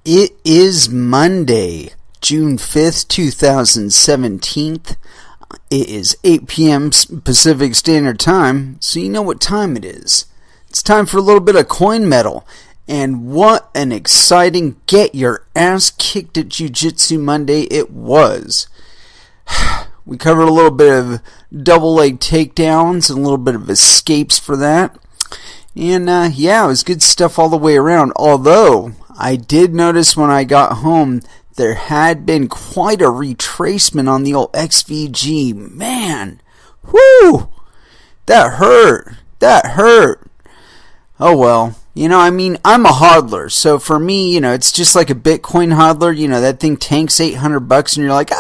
It is Monday, June 5th, 2017. It is 8 p.m. Pacific Standard Time, so you know what time it is. It's time for a little bit of coin metal. And what an exciting get your ass kicked at Jiu-Jitsu Monday it was. We covered a little bit of double leg takedowns and a little bit of escapes for that. And it was good stuff all the way around. Although, I did notice when I got home, there had been quite a retracement on the old XVG. Man, whoo, that hurt. Oh well, I'm a hodler, so for me, it's just like a Bitcoin hodler. That thing tanks $800 and you're like,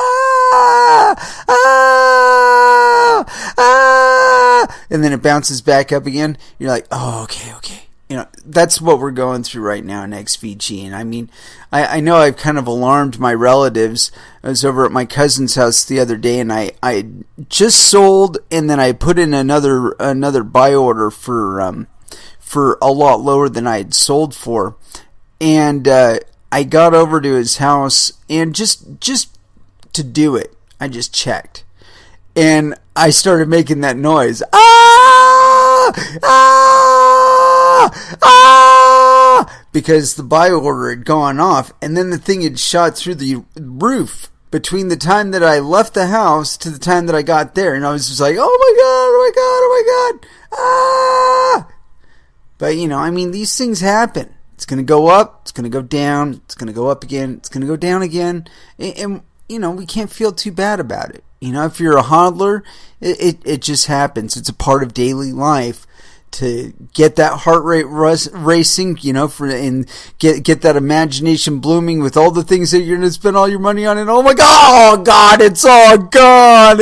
and then it bounces back up again. You're like, oh, okay. That's what we're going through right now in XVG. And I know I've kind of alarmed my relatives. I was over at my cousin's house the other day, and I just sold, and then I put in another buy order for a lot lower than I had sold for. And I got over to his house, and just to do it, I just checked. And I started making that noise. Because the buy order had gone off, and then the thing had shot through the roof between the time that I left the house to the time that I got there. And I was just like, oh my God. But, these things happen. It's going to go up, it's going to go down, it's going to go up again, it's going to go down again. And we can't feel too bad about it. If you're a hodler, it just happens. It's a part of daily life to get that heart rate racing, and get that imagination blooming with all the things that you're going to spend all your money on. And oh my God, it's all gone.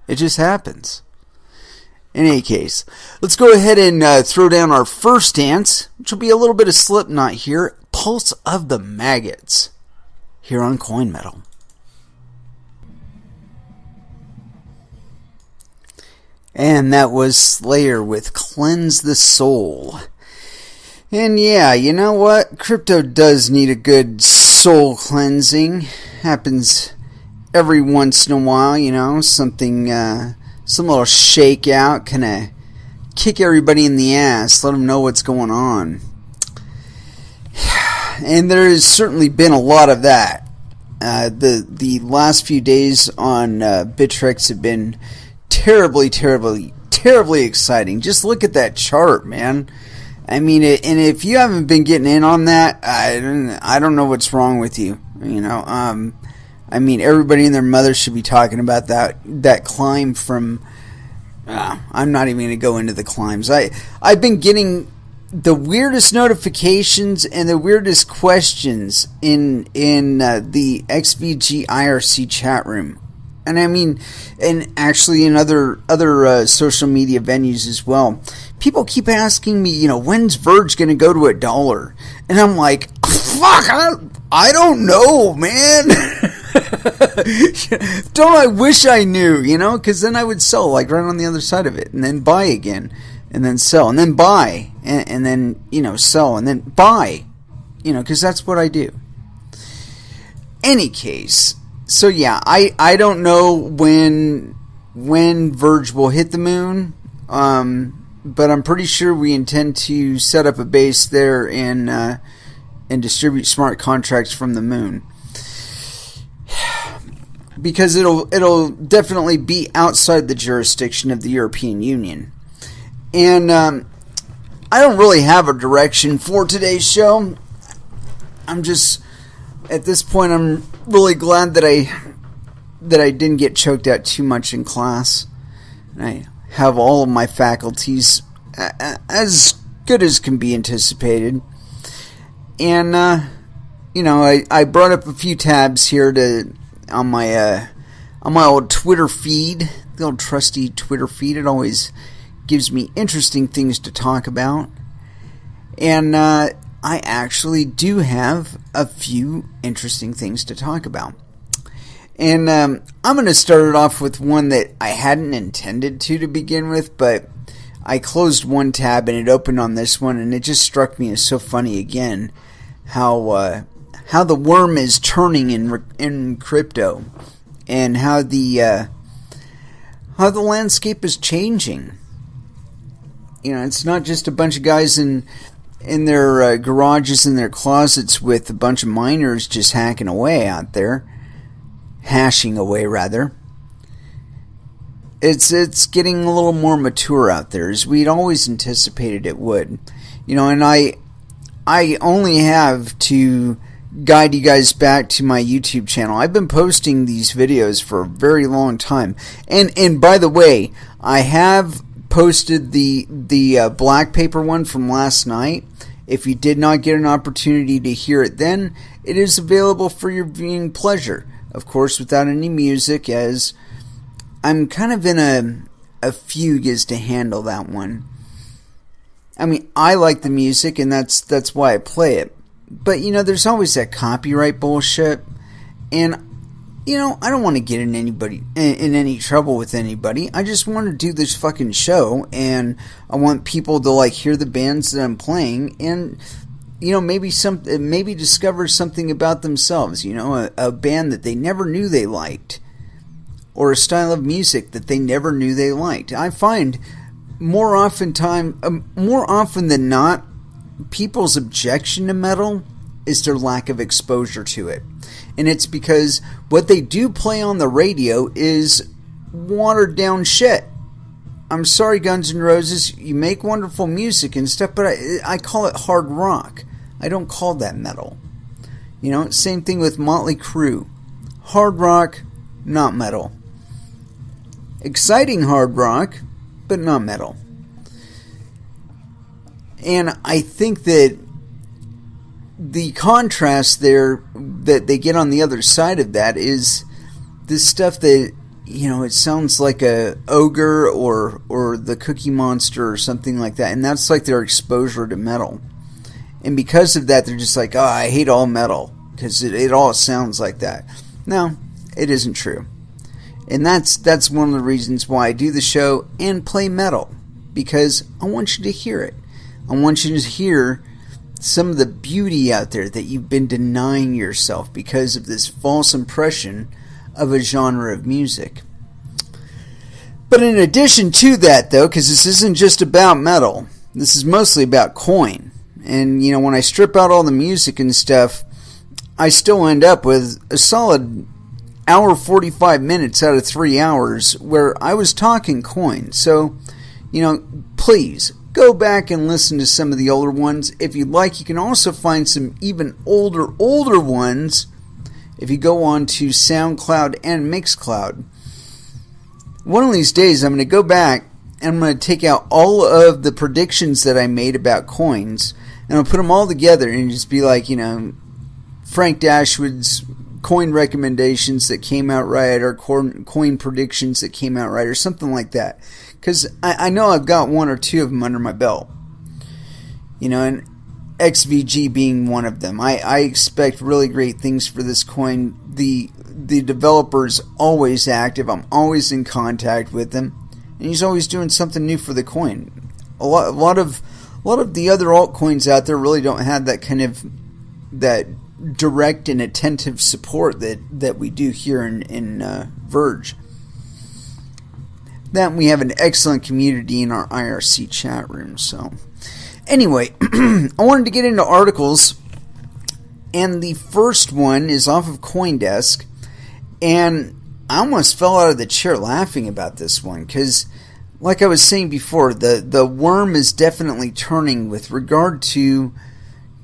It just happens. In any case, let's go ahead and throw down our first dance, which will be a little bit of Slipknot here. Pulse of the Maggots, here on Coin Metal. And that was Slayer with Cleanse the Soul. And yeah, you know what? Crypto does need a good soul cleansing. Happens every once in a while, something, some little shakeout, kind of kick everybody in the ass, let them know what's going on. And there has certainly been a lot of that. The last few days on Bittrex have been terribly exciting. Just look at that chart, man. And if you haven't been getting in on that, I don't know what's wrong with you. Everybody and their mother should be talking about that climb from. I'm not even going to go into the climbs. I've been getting the weirdest notifications and the weirdest questions in the XVG IRC chat room. And and actually in other social media venues as well. People keep asking me, when's Verge going to go to $1? And I'm like, fuck, I don't know, man. Don't I wish I knew, because then I would sell like right on the other side of it, and then buy again, and then sell, and then buy, and then, sell, and then buy, because that's what I do. Any case. So yeah, I don't know when Verge will hit the moon, but I'm pretty sure we intend to set up a base there and distribute smart contracts from the moon, because it'll definitely be outside the jurisdiction of the European Union. And I don't really have a direction for today's show. At this point, I'm really glad that I didn't get choked out too much in class. And I have all of my faculties as good as can be anticipated. And I brought up a few tabs here on my old Twitter feed, the old trusty Twitter feed. It always gives me interesting things to talk about. And I actually do have a few interesting things to talk about. And I'm going to start it off with one that I hadn't intended to begin with, but I closed one tab and it opened on this one, and it just struck me as so funny again how the worm is turning in crypto, and how the landscape is changing. You know, it's not just a bunch of guys in their garages, in their closets, with a bunch of miners just hacking away out there, hashing away rather. It's getting a little more mature out there, as we'd always anticipated it would. You know, and I only have to guide you guys back to my YouTube channel. I've been posting these videos for a very long time. And by the way, I have posted the black paper one from last night. If you did not get an opportunity to hear it then, it is available for your viewing pleasure. Of course, without any music, as I'm kind of in a fugue as to handle that one. I mean, I like the music, and that's why I play it. But, you know, there's always that copyright bullshit. And, you know, I don't want to get in any trouble with anybody. I just want to do this fucking show, and I want people to, like, hear the bands that I'm playing, and, you know, maybe discover something about themselves. You know, a band that they never knew they liked, or a style of music that they never knew they liked. I find more often than not, people's objection to metal is their lack of exposure to it. And it's because what they do play on the radio is watered down shit. I'm sorry, Guns N' Roses, you make wonderful music and stuff, but I call it hard rock. I don't call that metal. You know, same thing with Motley Crue. Hard rock, not metal. Exciting hard rock, but not metal. And I think that the contrast there that they get on the other side of that is this stuff that, you know, it sounds like a ogre or the Cookie Monster or something like that, and that's like their exposure to metal. And because of that, they're just like, oh, I hate all metal because it all sounds like that. No, it isn't true. And that's one of the reasons why I do the show and play metal, because I want you to hear it. I want you to hear some of the beauty out there that you've been denying yourself because of this false impression of a genre of music. But in addition to that, though, because this isn't just about metal, this is mostly about coin. And, you know, when I strip out all the music and stuff, I still end up with a solid hour 45 minutes out of 3 hours where I was talking coin. So, you know, please go back and listen to some of the older ones. If you'd like, you can also find some even older ones if you go on to SoundCloud and Mixcloud. One of these days, I'm going to go back and I'm going to take out all of the predictions that I made about coins, and I'll put them all together and just be like, you know, Frank Dashwood's coin recommendations that came out right, or coin predictions that came out right, or something like that. Because I know I've got one or two of them under my belt. You know, and XVG being one of them. I expect really great things for this coin. The developer's always active. I'm always in contact with him. And he's always doing something new for the coin. A lot of the other altcoins out there really don't have that kind of that direct and attentive support that we do here in Verge. That we have an excellent community in our IRC chat room. So, anyway, I wanted to get into articles, and the first one is off of CoinDesk, and I almost fell out of the chair laughing about this one, because, like I was saying before, the worm is definitely turning with regard to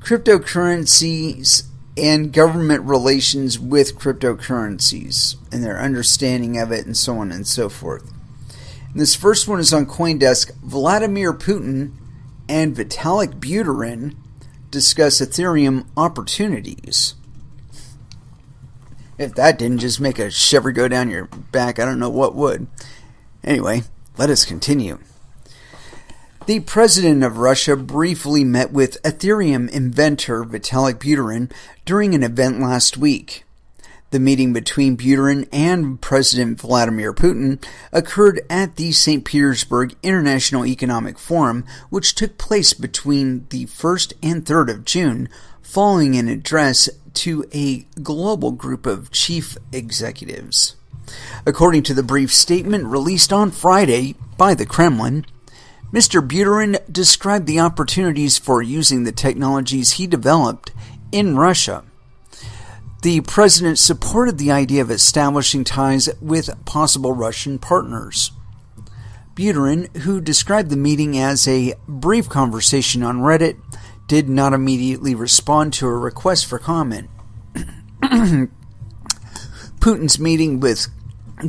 cryptocurrencies and government relations with cryptocurrencies, and their understanding of it, and so on and so forth. And this first one is on CoinDesk. Vladimir Putin and Vitalik Buterin discuss Ethereum opportunities. If that didn't just make a shiver go down your back, I don't know what would. Anyway, let us continue. The president of Russia briefly met with Ethereum inventor Vitalik Buterin during an event last week. The meeting between Buterin and President Vladimir Putin occurred at the St. Petersburg International Economic Forum, which took place between the 1st and 3rd of June, following an address to a global group of chief executives. According to the brief statement released on Friday by the Kremlin, Mr. Buterin described the opportunities for using the technologies he developed in Russia. The president supported the idea of establishing ties with possible Russian partners. Buterin, who described the meeting as a brief conversation on Reddit, did not immediately respond to a request for comment. Putin's meeting with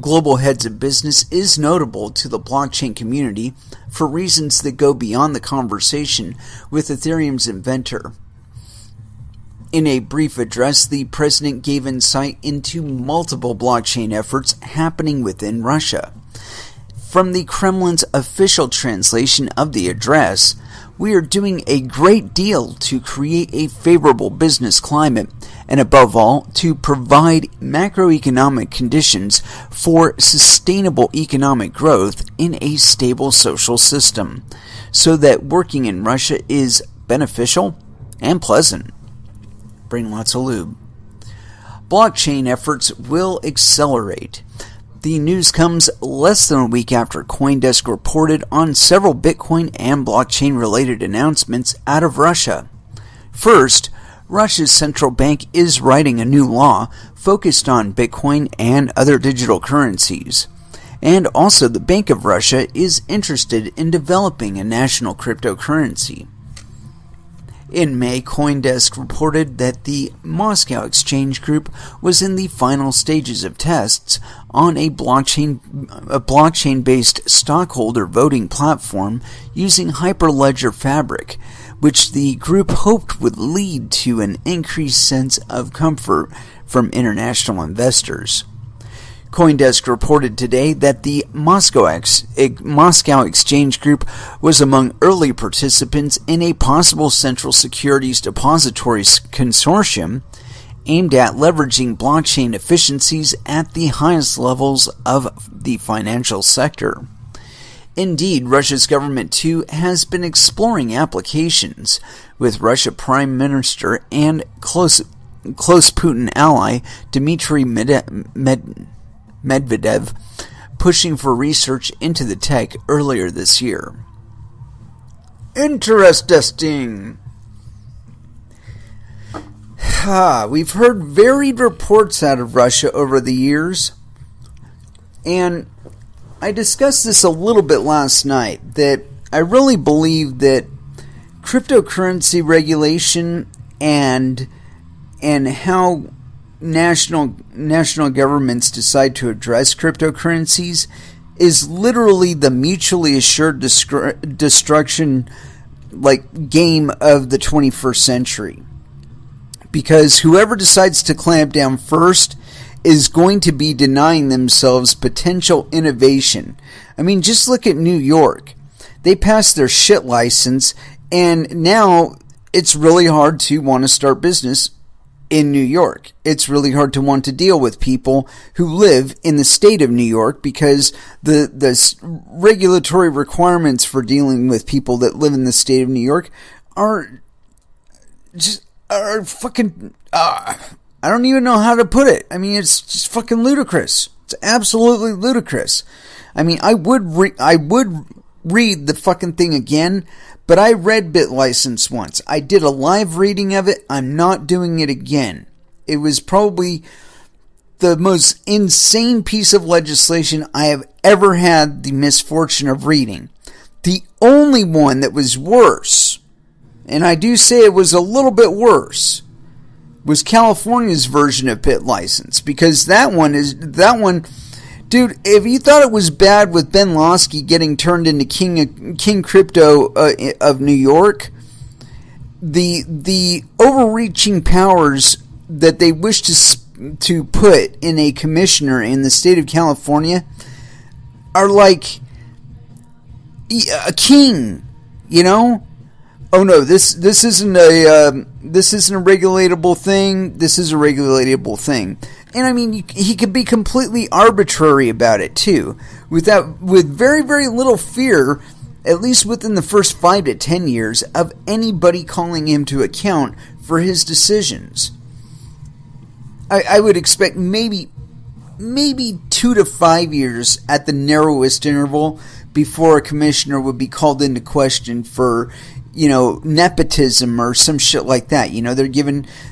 global heads of business is notable to the blockchain community for reasons that go beyond the conversation with Ethereum's inventor. In a brief address, the president gave insight into multiple blockchain efforts happening within Russia. From the Kremlin's official translation of the address, we are doing a great deal to create a favorable business climate and, above all, to provide macroeconomic conditions for sustainable economic growth in a stable social system, so that working in Russia is beneficial and pleasant. Bring lots of lube. Blockchain efforts will accelerate. The news comes less than a week after CoinDesk reported on several Bitcoin and blockchain-related announcements out of Russia. First, Russia's central bank is writing a new law focused on Bitcoin and other digital currencies. And also, the Bank of Russia is interested in developing a national cryptocurrency. In May, CoinDesk reported that the Moscow Exchange Group was in the final stages of tests on a blockchain-based stockholder voting platform using Hyperledger Fabric, which the group hoped would lead to an increased sense of comfort from international investors. CoinDesk reported today that the Moscow Exchange Group was among early participants in a possible central securities depository consortium aimed at leveraging blockchain efficiencies at the highest levels of the financial sector. Indeed, Russia's government too has been exploring applications, with Russia Prime Minister and close Putin ally Dmitry Medvedev pushing for research into the tech earlier this year. Interesting. We've heard varied reports out of Russia over the years, and I discussed this a little bit last night, that I really believe that cryptocurrency regulation and how national governments decide to address cryptocurrencies is literally the mutually assured destruction game of the 21st century. Because whoever decides to clamp down first is going to be denying themselves potential innovation. I mean, just look at New York. They passed their shit license, and now it's really hard to want to start business in New York. It's really hard to want to deal with people who live in the state of New York, because the regulatory requirements for dealing with people that live in the state of New York are fucking, I don't even know how to put it. I mean, it's just fucking ludicrous. It's absolutely ludicrous. I mean, I would read the fucking thing again, but I read BitLicense once. I did a live reading of it. I'm not doing it again. It was probably the most insane piece of legislation I have ever had the misfortune of reading. The only one that was worse, and I do say it was a little bit worse, was California's version of BitLicense, because that one, dude, if you thought it was bad with Ben Losky getting turned into King Crypto of New York, the overreaching powers that they wish to put in a commissioner in the state of California are like a king, you know? Oh no, this isn't a this isn't a regulatable thing. This is a regulatable thing. And I mean, he could be completely arbitrary about it too, with very, very little fear, at least within the first 5 to 10 years, of anybody calling him to account for his decisions. I would expect maybe 2 to 5 years at the narrowest interval before a commissioner would be called into question for, nepotism or some shit like that.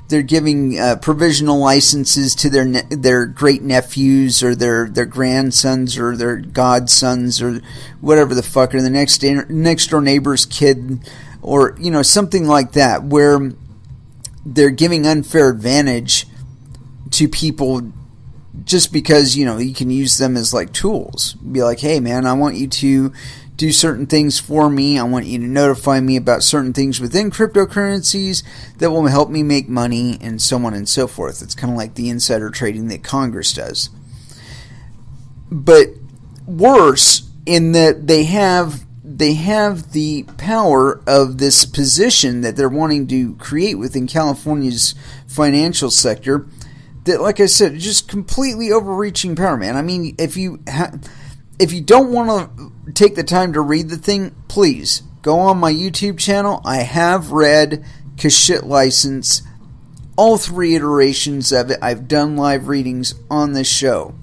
They're giving provisional licenses to their great nephews or their grandsons or their godsons or whatever the fuck, or the next door neighbor's kid, or something like that, where they're giving unfair advantage to people just because you can use them as like tools. Be like, hey man, I want you to do certain things for me. I want you to notify me about certain things within cryptocurrencies that will help me make money, and so on and so forth. It's kind of like the insider trading that Congress does, but worse in that they have the power of this position that they're wanting to create within California's financial sector. That, like I said, just completely overreaching power, man. I mean, if you don't want to take the time to read the thing, please go on my YouTube channel. I have read Kashit License, all 3 iterations of it. I've done live readings on this show.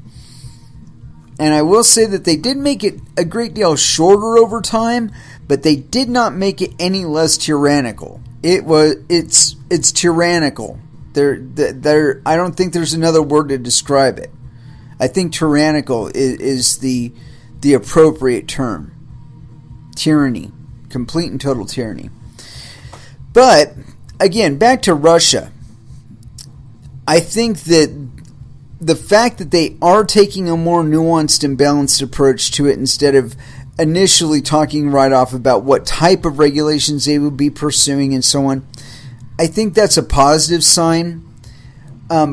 And I will say that they did make it a great deal shorter over time, but they did not make it any less tyrannical. It's tyrannical. I don't think there's another word to describe it. I think tyrannical is the appropriate term. Tyranny. Complete and total tyranny. But, again, back to Russia. I think that the fact that they are taking a more nuanced and balanced approach to it, instead of initially talking right off about what type of regulations they would be pursuing and so on, I think that's a positive sign.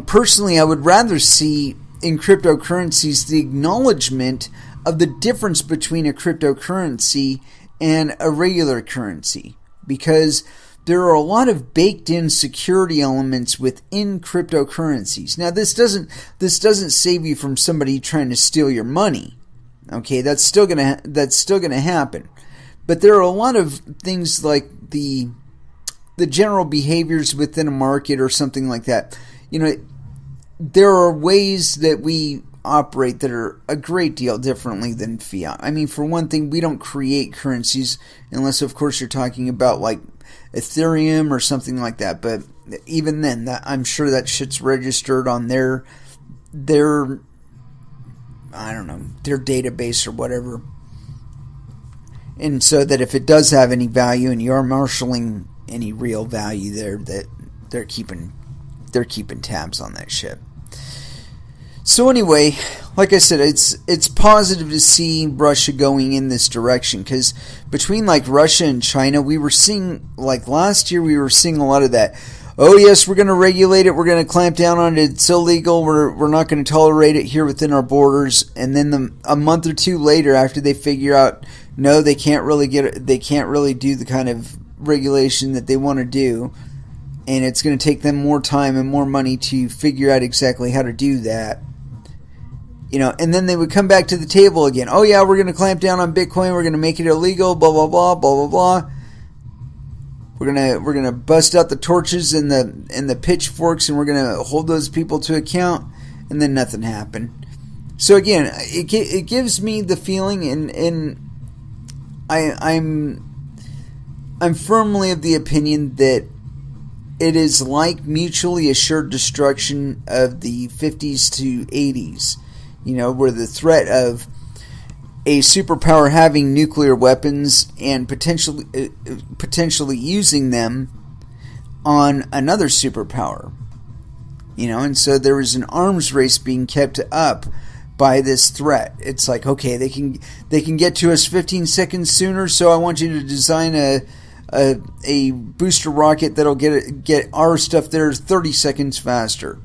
Personally, I would rather see in cryptocurrencies the acknowledgement of the difference between a cryptocurrency and a regular currency, because there are a lot of baked-in security elements within cryptocurrencies. Now, this doesn't save you from somebody trying to steal your money. Okay, that's still gonna happen. But there are a lot of things like the general behaviors within a market or something like that. There are ways that we operate that are a great deal differently than fiat. I mean, for one thing, we don't create currencies unless, of course, you're talking about like Ethereum or something like that. But even then, I'm sure that shit's registered on their I don't know, their database or whatever. And so that if it does have any value and you're marshaling any real value there, that they're keeping tabs on that shit. So anyway, like I said, it's positive to see Russia going in this direction, because between like Russia and China, we were seeing, like last year, we were seeing a lot of that. Oh yes, we're going to regulate it. We're going to clamp down on it. It's illegal. We're not going to tolerate it here within our borders. And then a month or two later, after they figure out no, they can't really do the kind of regulation that they want to do, and it's going to take them more time and more money to figure out exactly how to do that. And then they would come back to the table again. Oh yeah, we're going to clamp down on Bitcoin. We're going to make it illegal. Blah blah blah blah blah blah. We're gonna bust out the torches and the pitchforks, and we're gonna hold those people to account. And then nothing happened. So again, it gives me the feeling, and I'm firmly of the opinion that it is like mutually assured destruction of the 50s to 80s. Where the threat of a superpower having nuclear weapons and potentially using them on another superpower. And so there was an arms race being kept up by this threat. It's like, okay, they can get to us 15 seconds sooner, so I want you to design a booster rocket that'll get our stuff there 30 seconds faster.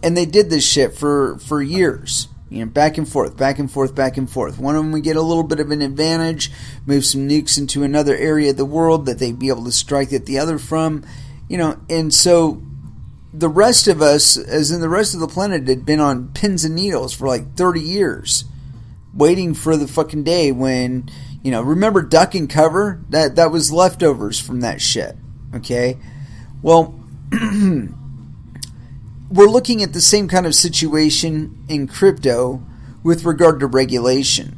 And they did this shit for years. Back and forth, back and forth, back and forth. One of them would get a little bit of an advantage, move some nukes into another area of the world that they'd be able to strike at the other from, and so the rest of us, as in the rest of the planet, had been on pins and needles for like 30 years, waiting for the fucking day when, remember duck and cover? That was leftovers from that shit, okay? Well, we're looking at the same kind of situation in crypto with regard to regulation.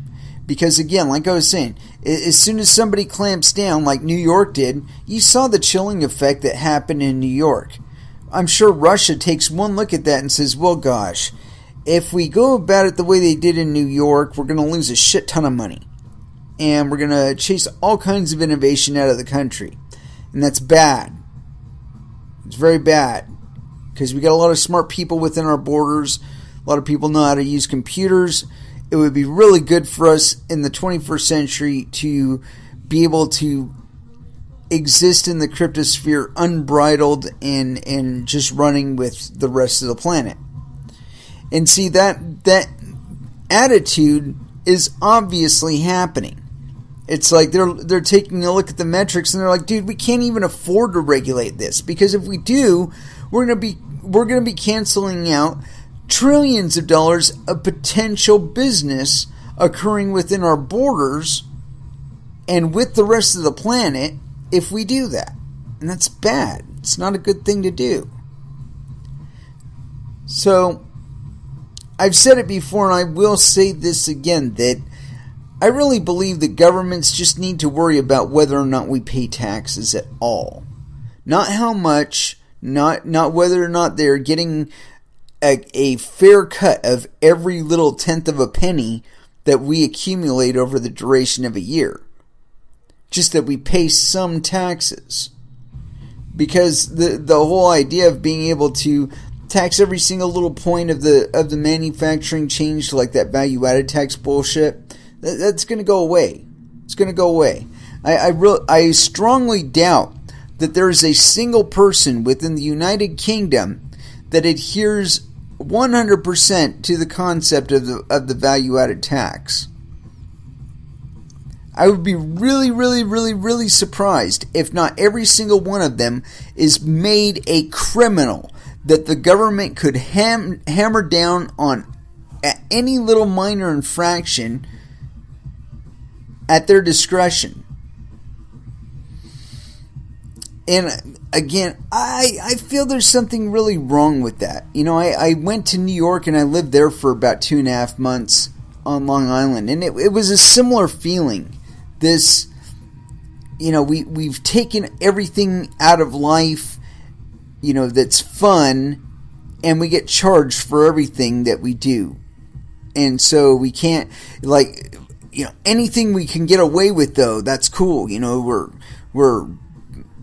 Because again, like I was saying, as soon as somebody clamps down like New York did, you saw the chilling effect that happened in New York. I'm sure Russia takes one look at that and says, well, gosh, if we go about it the way they did in New York, we're going to lose a shit ton of money. And we're going to chase all kinds of innovation out of the country. And that's bad. It's very bad. Because we got a lot of smart people within our borders. A lot of people know how to use computers. It would be really good for us in the 21st century to be able to exist in the cryptosphere unbridled and just running with the rest of the planet. And see, that attitude is obviously happening. It's like they're taking a look at the metrics and they're like, dude, we can't even afford to regulate this, because if we do, we're going to be canceling out trillions of dollars of potential business occurring within our borders and with the rest of the planet if we do that. And that's bad. It's not a good thing to do. So, I've said it before and I will say this again, that I really believe that governments just need to worry about whether or not we pay taxes at all. Not how much, not whether or not they're getting a fair cut of every little tenth of a penny that we accumulate over the duration of a year. Just that we pay some taxes. Because the whole idea of being able to tax every single little point of the manufacturing change to like that value-added tax bullshit, that's going to go away. It's going to go away. I strongly doubt that there is a single person within the United Kingdom that adheres 100% to the concept of the value-added tax. I would be really, really, really, really surprised if not every single one of them is made a criminal that the government could hammer down on at any little minor infraction at their discretion. And again, I feel there's something really wrong with that. I went to New York and I lived there for about 2.5 months on Long Island, and it was a similar feeling. This, we've taken everything out of life, that's fun, and we get charged for everything that we do. And so we can't, anything we can get away with, though, that's cool.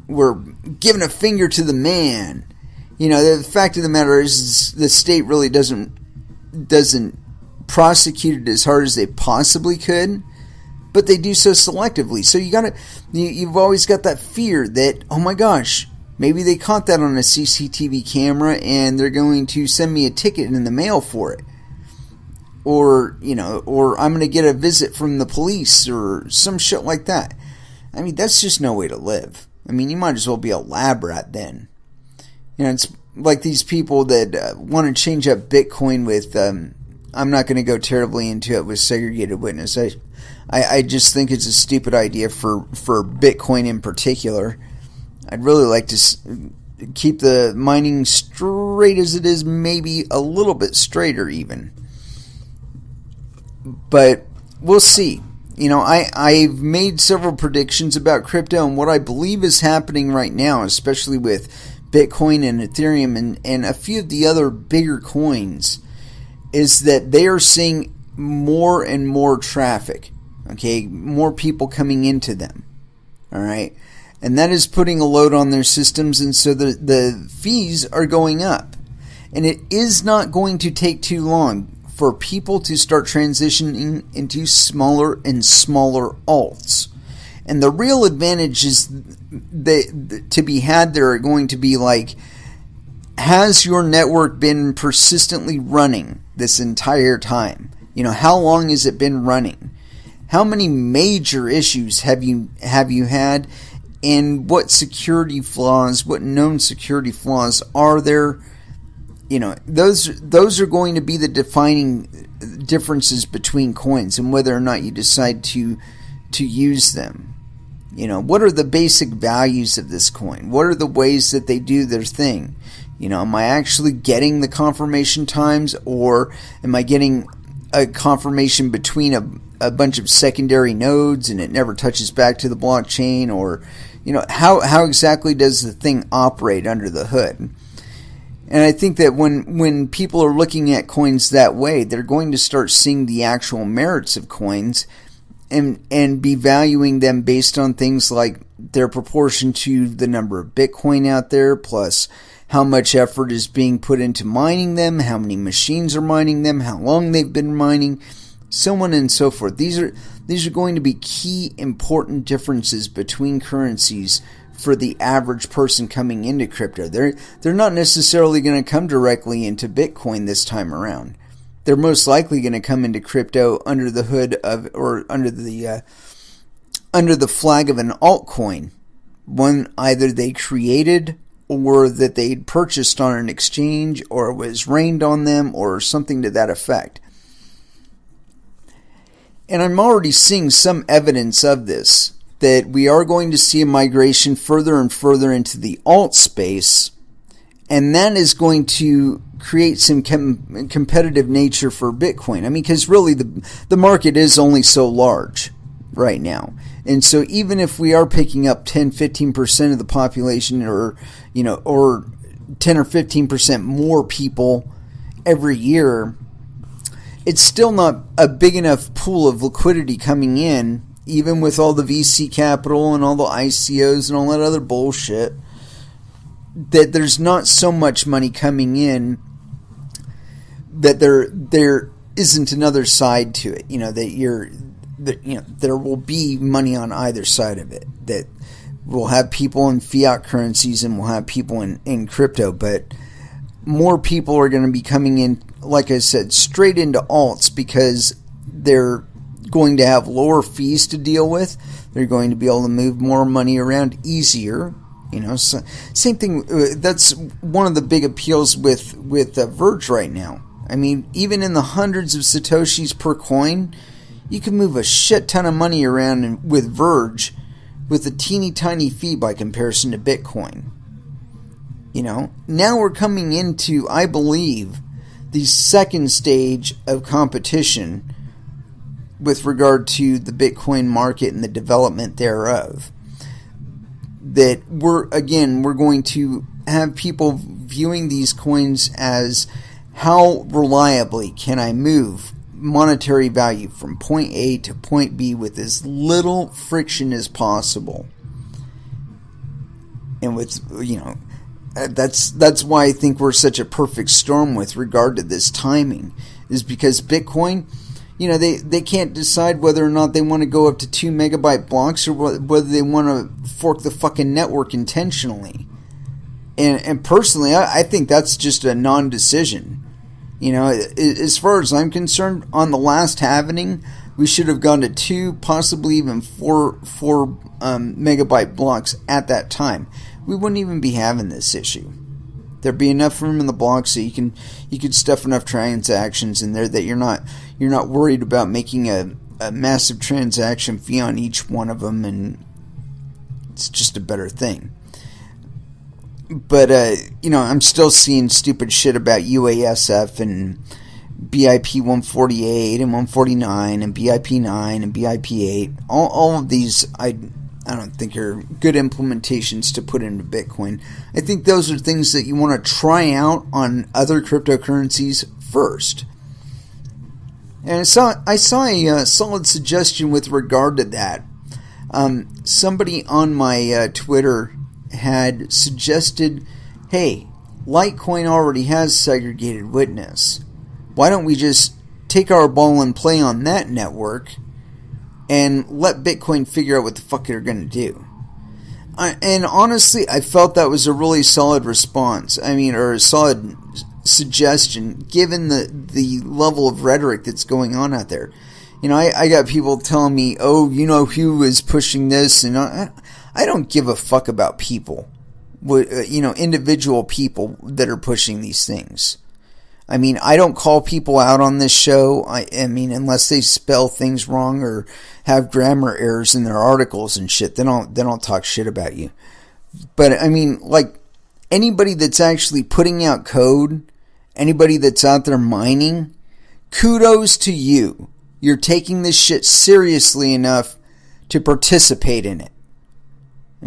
We're giving a finger to the man. The fact of the matter is the state really doesn't prosecute it as hard as they possibly could, but they do so selectively. So you've always got that fear that, oh my gosh, maybe they caught that on a CCTV camera and they're going to send me a ticket in the mail for it. Or I'm going to get a visit from the police or some shit like that. I mean, that's just no way to live. I mean, you might as well be a lab rat then. It's like these people that want to change up Bitcoin with, I'm not going to go terribly into it with segregated witness. I just think it's a stupid idea for Bitcoin in particular. I'd really like to keep the mining straight as it is, maybe a little bit straighter even. But we'll see. I've made several predictions about crypto, and what I believe is happening right now, especially with Bitcoin and Ethereum and a few of the other bigger coins, is that they are seeing more and more traffic. Okay, more people coming into them. All right, and that is putting a load on their systems, and so the fees are going up. And it is not going to take too long for people to start transitioning into smaller and smaller alts. And the real advantages to be had there are going to be like has your network been persistently running this entire time? How long has it been running? How many major issues have you had, and what security flaws, what known security flaws are there? Those are going to be the defining differences between coins and whether or not you decide to use them. What are the basic values of this coin? What are the ways that they do their thing? Am I actually getting the confirmation times, or am I getting a confirmation between a bunch of secondary nodes and it never touches back to the blockchain? Or, how exactly does the thing operate under the hood? And I think that when people are looking at coins that way, they're going to start seeing the actual merits of coins and be valuing them based on things like their proportion to the number of Bitcoin out there, plus how much effort is being put into mining them, how many machines are mining them, how long they've been mining, so on and so forth. These are going to be key important differences between currencies for the average person coming into crypto. They're not necessarily going to come directly into Bitcoin this time around. They're most likely going to come into crypto under the hood of, or under the flag of an altcoin, one either they created or that they purchased on an exchange, or was rained on them, or something to that effect. And I'm already seeing some evidence of this, that we are going to see a migration further and further into the alt space, and that is going to create some competitive nature for Bitcoin. I mean, because really the market is only so large right now. And so even if we are picking up 10-15% of the population, or 10 or 15% more people every year, it's still not a big enough pool of liquidity coming in, even with all the VC capital and all the ICOs and all that other bullshit, that there's not so much money coming in that there isn't another side to it. There will be money on either side of it. That we'll have people in fiat currencies and we'll have people in crypto, but more people are going to be coming in, like I said, straight into alts, because they're going to have lower fees to deal with. They're going to be able to move more money around easier. So same thing. That's one of the big appeals with Verge right now. I mean, even in the hundreds of Satoshis per coin, you can move a shit ton of money around with Verge with a teeny tiny fee by comparison to Bitcoin. Now we're coming into, I believe, the second stage of competition with regard to the Bitcoin market and the development thereof. That we're going to have people viewing these coins as, how reliably can I move monetary value from point A to point B with as little friction as possible? And with, that's why I think we're such a perfect storm with regard to this timing, is because Bitcoin, they can't decide whether or not they want to go up to 2 megabyte blocks, or whether they want to fork the fucking network intentionally. And personally, I think that's just a non-decision. As far as I'm concerned, on the last halvening, we should have gone to 2, possibly even 4 megabyte blocks at that time. We wouldn't even be having this issue. There'd be enough room in the block so you could stuff enough transactions in there that you're not worried about making a massive transaction fee on each one of them, and it's just a better thing. But I'm still seeing stupid shit about UASF and BIP 148 and 149 and BIP 9 and BIP 8. All of these I don't think are good implementations to put into Bitcoin. I think those are things that you want to try out on other cryptocurrencies first. And I saw a solid suggestion with regard to that. Somebody on my Twitter had suggested, hey, Litecoin already has segregated witness. Why don't we just take our ball and play on that network and let Bitcoin figure out what the fuck they're going to do? And honestly, I felt that was a really solid response. I mean, or a solid suggestion, given the level of rhetoric that's going on out there. You know, I got people telling me, oh, you know, who is pushing this, and I don't give a fuck about people. You know, individual people that are pushing these things. I mean, I don't call people out on this show. I mean, unless they spell things wrong or have grammar errors in their articles and shit, then I'll talk shit about you. But I mean, like, anybody that's actually putting out code, anybody that's out there mining, kudos to you. You're taking this shit seriously enough to participate in it.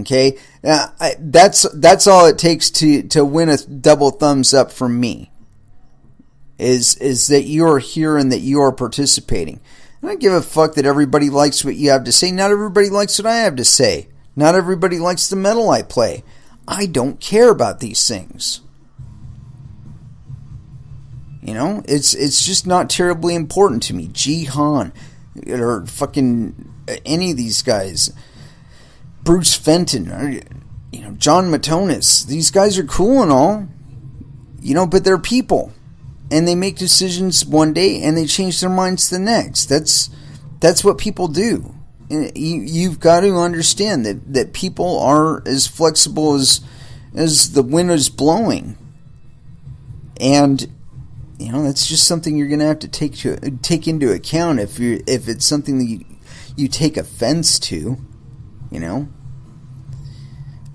Okay? That's all it takes to win a double thumbs up from me. Is that you're here and that you are participating. I don't give a fuck that everybody likes what you have to say. Not everybody likes what I have to say. Not everybody likes the metal I play. I don't care about these things. You know, it's just not terribly important to me. Jihan, or fucking any of these guys, Bruce Fenton, or, you know, John Matonis. These guys are cool and all, you know, but they're people. And they make decisions one day and they change their minds the next. That's what people do. And you've got to understand that people are as flexible as the wind is blowing. And, you know, that's just something you're going to have to take into account if it's something that you take offense to, you know.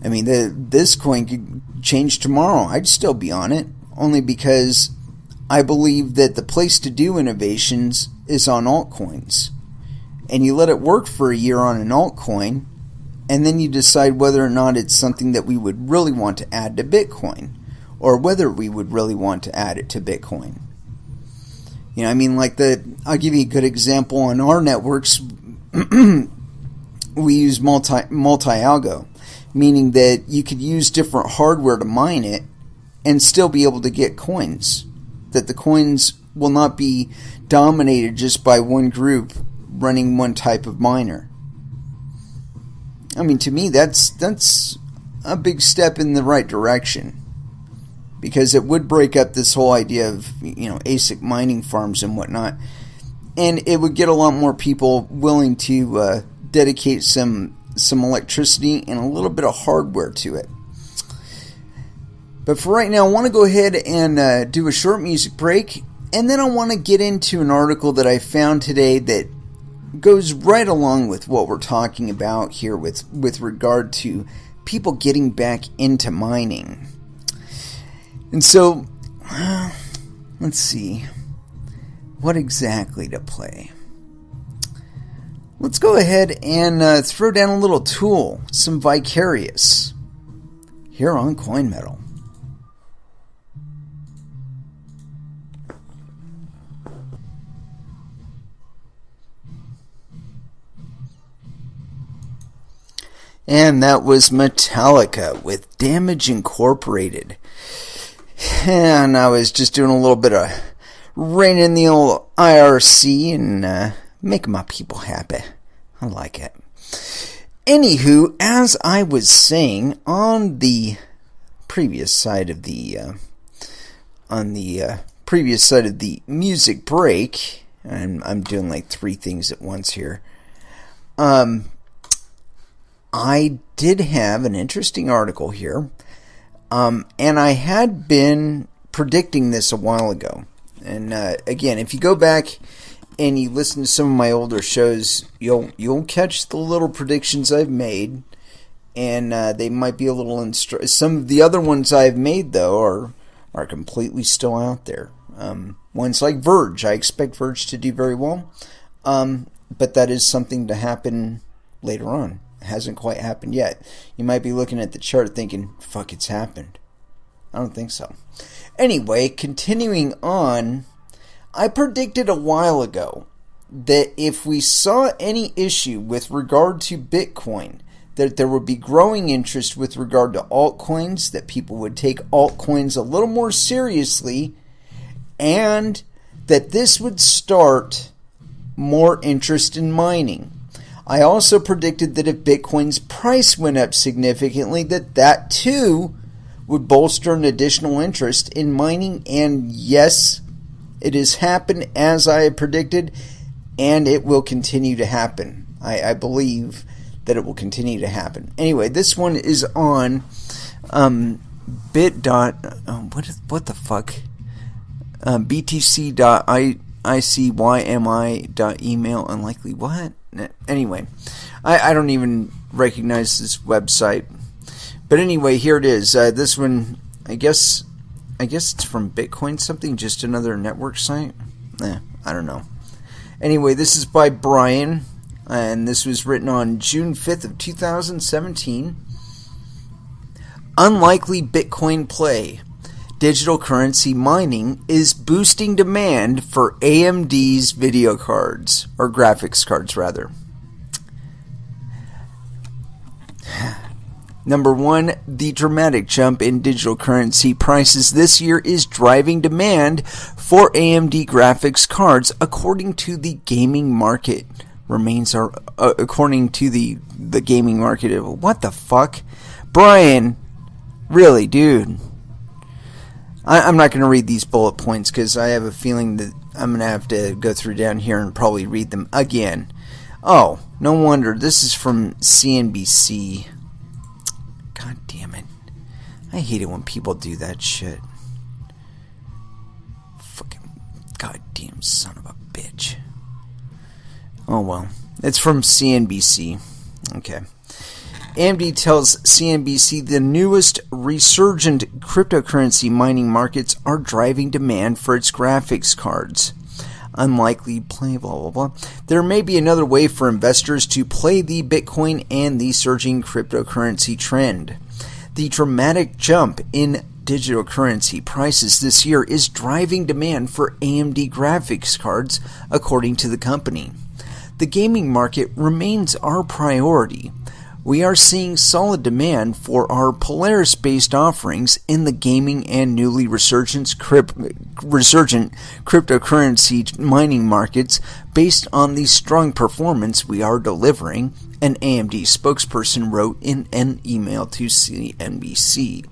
I mean, this coin could change tomorrow. I'd still be on it, only because I believe that the place to do innovations is on altcoins. And you let it work for a year on an altcoin, and then you decide whether or not it's something that we would really want to add to Bitcoin, or whether we would really want to add it to Bitcoin. You know, I mean, like I'll give you a good example. On our networks, we use multi-algo, meaning that you could use different hardware to mine it and still be able to get coins. That the coins will not be dominated just by one group running one type of miner. I mean, to me, that's a big step in the right direction, because it would break up this whole idea of, you know, ASIC mining farms and whatnot, and it would get a lot more people willing to dedicate some electricity and a little bit of hardware to it. But for right now, I want to go ahead and do a short music break, and then I want to get into an article that I found today that goes right along with what we're talking about here with regard to people getting back into mining. And so, let's see, what exactly to play. Let's go ahead and throw down a little Tool, some Vicarious, here on Coin Metal. And that was Metallica with Damage Incorporated. And I was just doing a little bit of reining the old IRC and making my people happy. I like it. Anywho, as I was saying, on the previous side of the music break, and I'm doing like three things at once here. I did have an interesting article here, and I had been predicting this a while ago. And again, if you go back and you listen to some of my older shows, you'll catch the little predictions I've made, and they might be a little some of the other ones I've made, though, are completely still out there. Ones like Verge, I expect Verge to do very well, but that is something to happen later on. Hasn't quite happened yet. You might be looking at the chart thinking, fuck, it's happened. I don't think so. Anyway, continuing on, I predicted a while ago that if we saw any issue with regard to Bitcoin, that there would be growing interest with regard to altcoins, that people would take altcoins a little more seriously, and that this would start more interest in mining. I also predicted that if Bitcoin's price went up significantly, that too would bolster an additional interest in mining. And yes, it has happened as I had predicted, and it will continue to happen. I believe that it will continue to happen. Anyway, this one is on btc.icymi.email unlikely what? Anyway, I don't even recognize this website. But anyway, here it is. This one, I guess it's from Bitcoin something, just another network site. I don't know. Anyway, this is by Brian, and this was written on June 5th of 2017. Unlikely Bitcoin play. Digital currency mining is boosting demand for AMD's video cards, or graphics cards rather. Number one, the dramatic jump in digital currency prices this year is driving demand for AMD graphics cards, according to the gaming market. According to the gaming market. What the fuck? Brian, really, dude? I'm not going to read these bullet points because I have a feeling that I'm going to have to go through down here and probably read them again. Oh, no wonder. This is from CNBC. God damn it. I hate it when people do that shit. Fucking goddamn son of a bitch. Oh well. It's from CNBC. Okay. AMD tells CNBC the newest resurgent cryptocurrency mining markets are driving demand for its graphics cards. Unlikely play, blah, blah, blah. There may be another way for investors to play the Bitcoin and the surging cryptocurrency trend. The dramatic jump in digital currency prices this year is driving demand for AMD graphics cards, according to the company. The gaming market remains our priority. We are seeing solid demand for our Polaris-based offerings in the gaming and newly resurgent cryptocurrency mining markets based on the strong performance we are delivering, an AMD spokesperson wrote in an email to CNBC.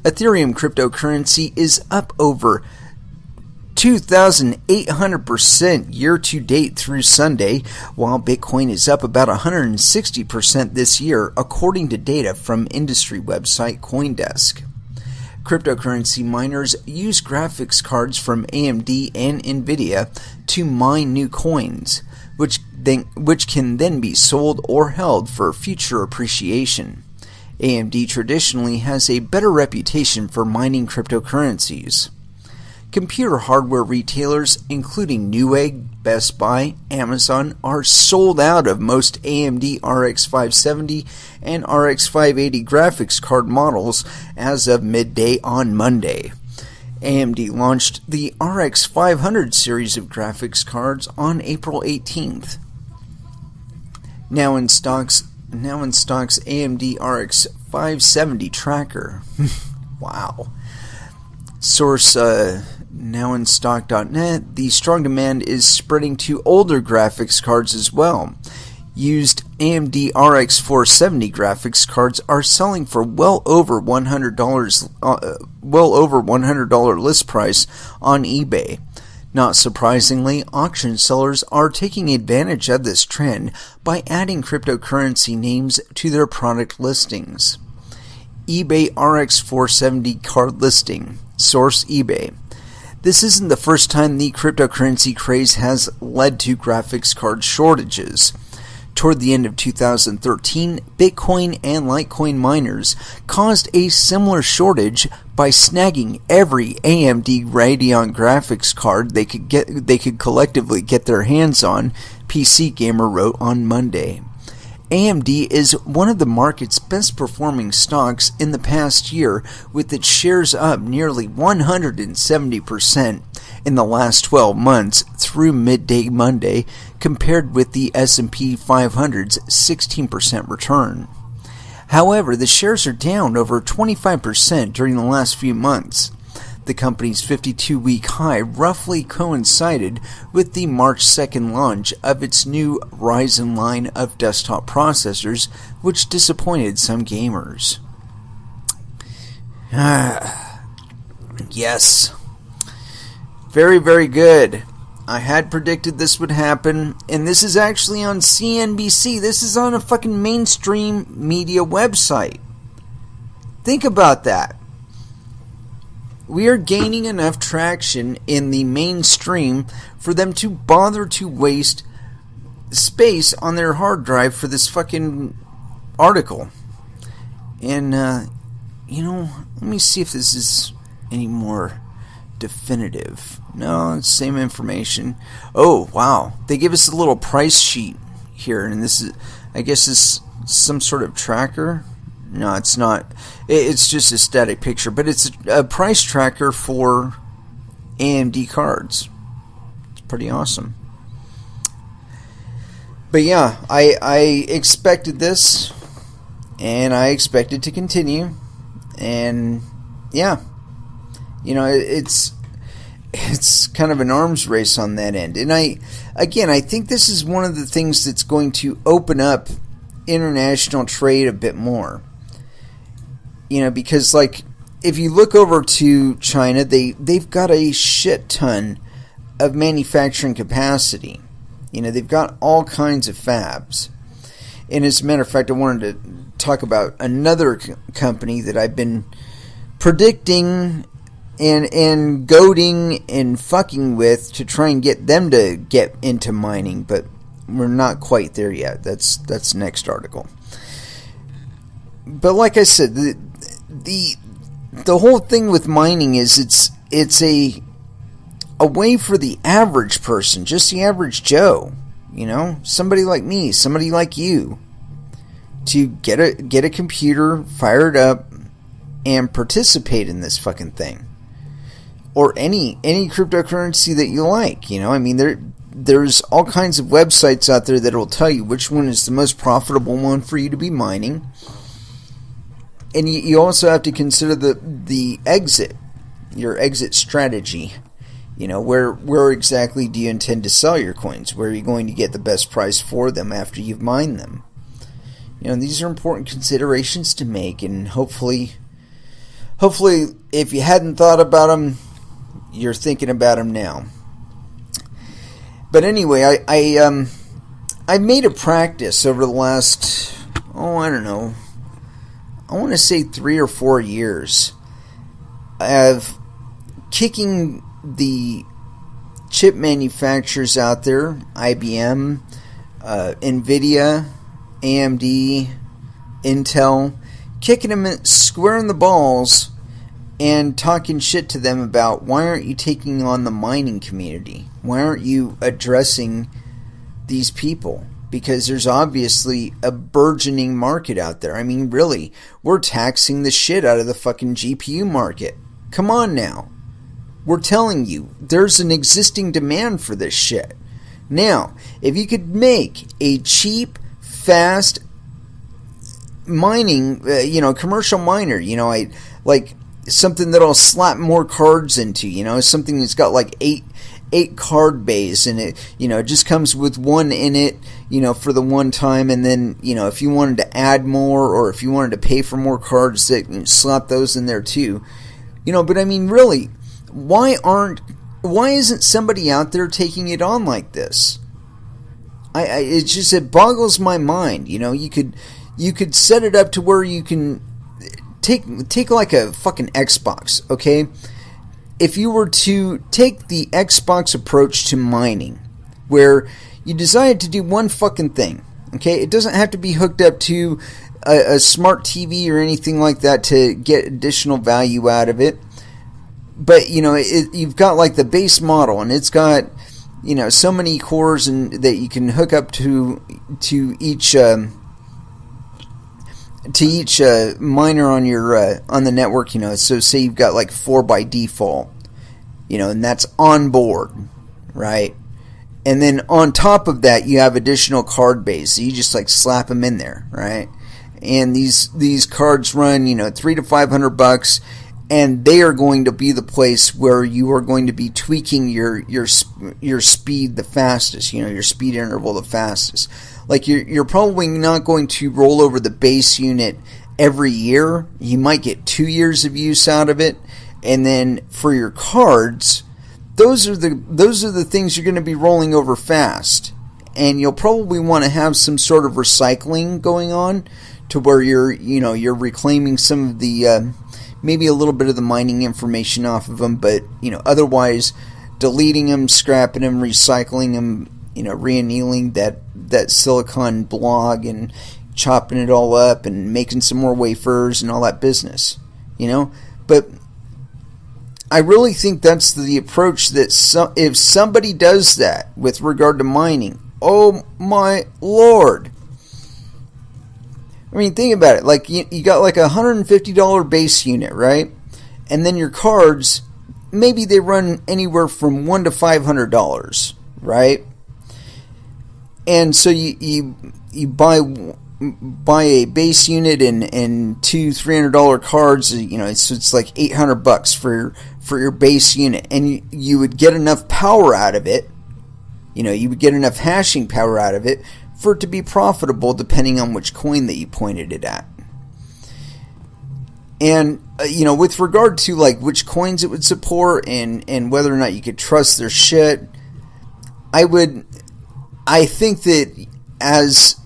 Ethereum cryptocurrency is up over 2,800% year-to-date through Sunday, while Bitcoin is up about 160% this year, according to data from industry website CoinDesk. Cryptocurrency miners use graphics cards from AMD and NVIDIA to mine new coins, which can then be sold or held for future appreciation. AMD traditionally has a better reputation for mining cryptocurrencies. Computer hardware retailers, including Newegg, Best Buy, Amazon, are sold out of most AMD RX 570 and RX 580 graphics card models as of midday on Monday. AMD launched the RX 500 series of graphics cards on April 18th. Now in stock's AMD RX 570 tracker. Wow. Source nowinstock.net, the strong demand is spreading to older graphics cards as well. Used AMD RX 470 graphics cards are selling for well over $100 list price on eBay. Not surprisingly, auction sellers are taking advantage of this trend by adding cryptocurrency names to their product listings. eBay RX 470 card listing. Source eBay. This isn't the first time the cryptocurrency craze has led to graphics card shortages. Toward the end of 2013, Bitcoin and Litecoin miners caused a similar shortage by snagging every AMD Radeon graphics card they could collectively get their hands on, PC Gamer wrote on Monday. AMD is one of the market's best performing stocks in the past year, with its shares up nearly 170% in the last 12 months through midday Monday, compared with the S&P 500's 16% return. However, the shares are down over 25% during the last few months. The company's 52-week high roughly coincided with the March 2nd launch of its new Ryzen line of desktop processors, which disappointed some gamers. Yes. Very, very good. I had predicted this would happen, and this is actually on CNBC. This is on a fucking mainstream media website. Think about that. We are gaining enough traction in the mainstream for them to bother to waste space on their hard drive for this fucking article. And, let me see if this is any more definitive. No, it's same information. Oh, wow. They give us a little price sheet here, and this is, I guess this is some sort of tracker. No, it's not. It's just a static picture, but it's a price tracker for AMD cards. It's pretty awesome. But yeah, I expected this, and I expect it to continue, and yeah, it's kind of an arms race on that end. And I think this is one of the things that's going to open up international trade a bit more. Because if you look over to China, they've got a shit ton of manufacturing capacity. They've got all kinds of fabs. And as a matter of fact, I wanted to talk about another company that I've been predicting and goading and fucking with to try and get them to get into mining, but we're not quite there yet. That's next article. But like I said, the whole thing with mining is it's a way for the average person, just the average Joe, somebody like me, somebody like you, to get a computer, fire it up, and participate in this fucking thing. Or any cryptocurrency that you like, there's all kinds of websites out there that will tell you which one is the most profitable one for you to be mining. And you also have to consider the exit, your exit strategy. Where exactly do you intend to sell your coins? Where are you going to get the best price for them after you've mined them? These are important considerations to make, and hopefully, if you hadn't thought about them, you're thinking about them now. But anyway, I made a practice over the last, I want to say 3 or 4 years of kicking the chip manufacturers out there, IBM, NVIDIA, AMD, Intel, kicking them square in the balls and talking shit to them about why aren't you taking on the mining community? Why aren't you addressing these people? Because there's obviously a burgeoning market out there. I mean, really, we're taxing the shit out of the fucking GPU market. Come on now. We're telling you, there's an existing demand for this shit. Now, if you could make a cheap, fast mining, commercial miner, like something that I'll slap more cards into, something that's got like eight card bays, and it just comes with one in it, for the one time, and then, if you wanted to add more, or if you wanted to pay for more cards, that slap those in there too. But I mean, really, why isn't somebody out there taking it on like this? It boggles my mind. You could set it up to where you can take like a fucking Xbox, okay? If you were to take the Xbox approach to mining, where you decide to do one fucking thing, okay? It doesn't have to be hooked up to a smart TV or anything like that to get additional value out of it. But, you've got like the base model, and it's got, so many cores and that you can hook up to each miner on your on the network, so say you've got like 4 by default, and that's on board, right? And then on top of that, you have additional card bays, so you just like slap them in there, right? And these cards run, $300 to $500, and they are going to be the place where you are going to be tweaking your speed the fastest, your speed interval the fastest. Like you're probably not going to roll over the base unit every year. You might get 2 years of use out of it, and then for your cards, those are the things you're going to be rolling over fast, and you'll probably want to have some sort of recycling going on to where you're reclaiming some of the maybe a little bit of the mining information off of them, but otherwise deleting them, scrapping them, recycling them, re-annealing that silicon block and chopping it all up and making some more wafers and all that business, But I really think that's the approach that if somebody does that with regard to mining, oh my Lord. I mean, think about it. Like you got like a $150 base unit, right? And then your cards, maybe they run anywhere from $100 to $500, right? And so you buy a base unit and $200-$300 cards. So it's like $800 for your base unit, and you would get enough power out of it. You would get enough hashing power out of it for it to be profitable, depending on which coin that you pointed it at. And with regard to like which coins it would support and whether or not you could trust their shit, I think that as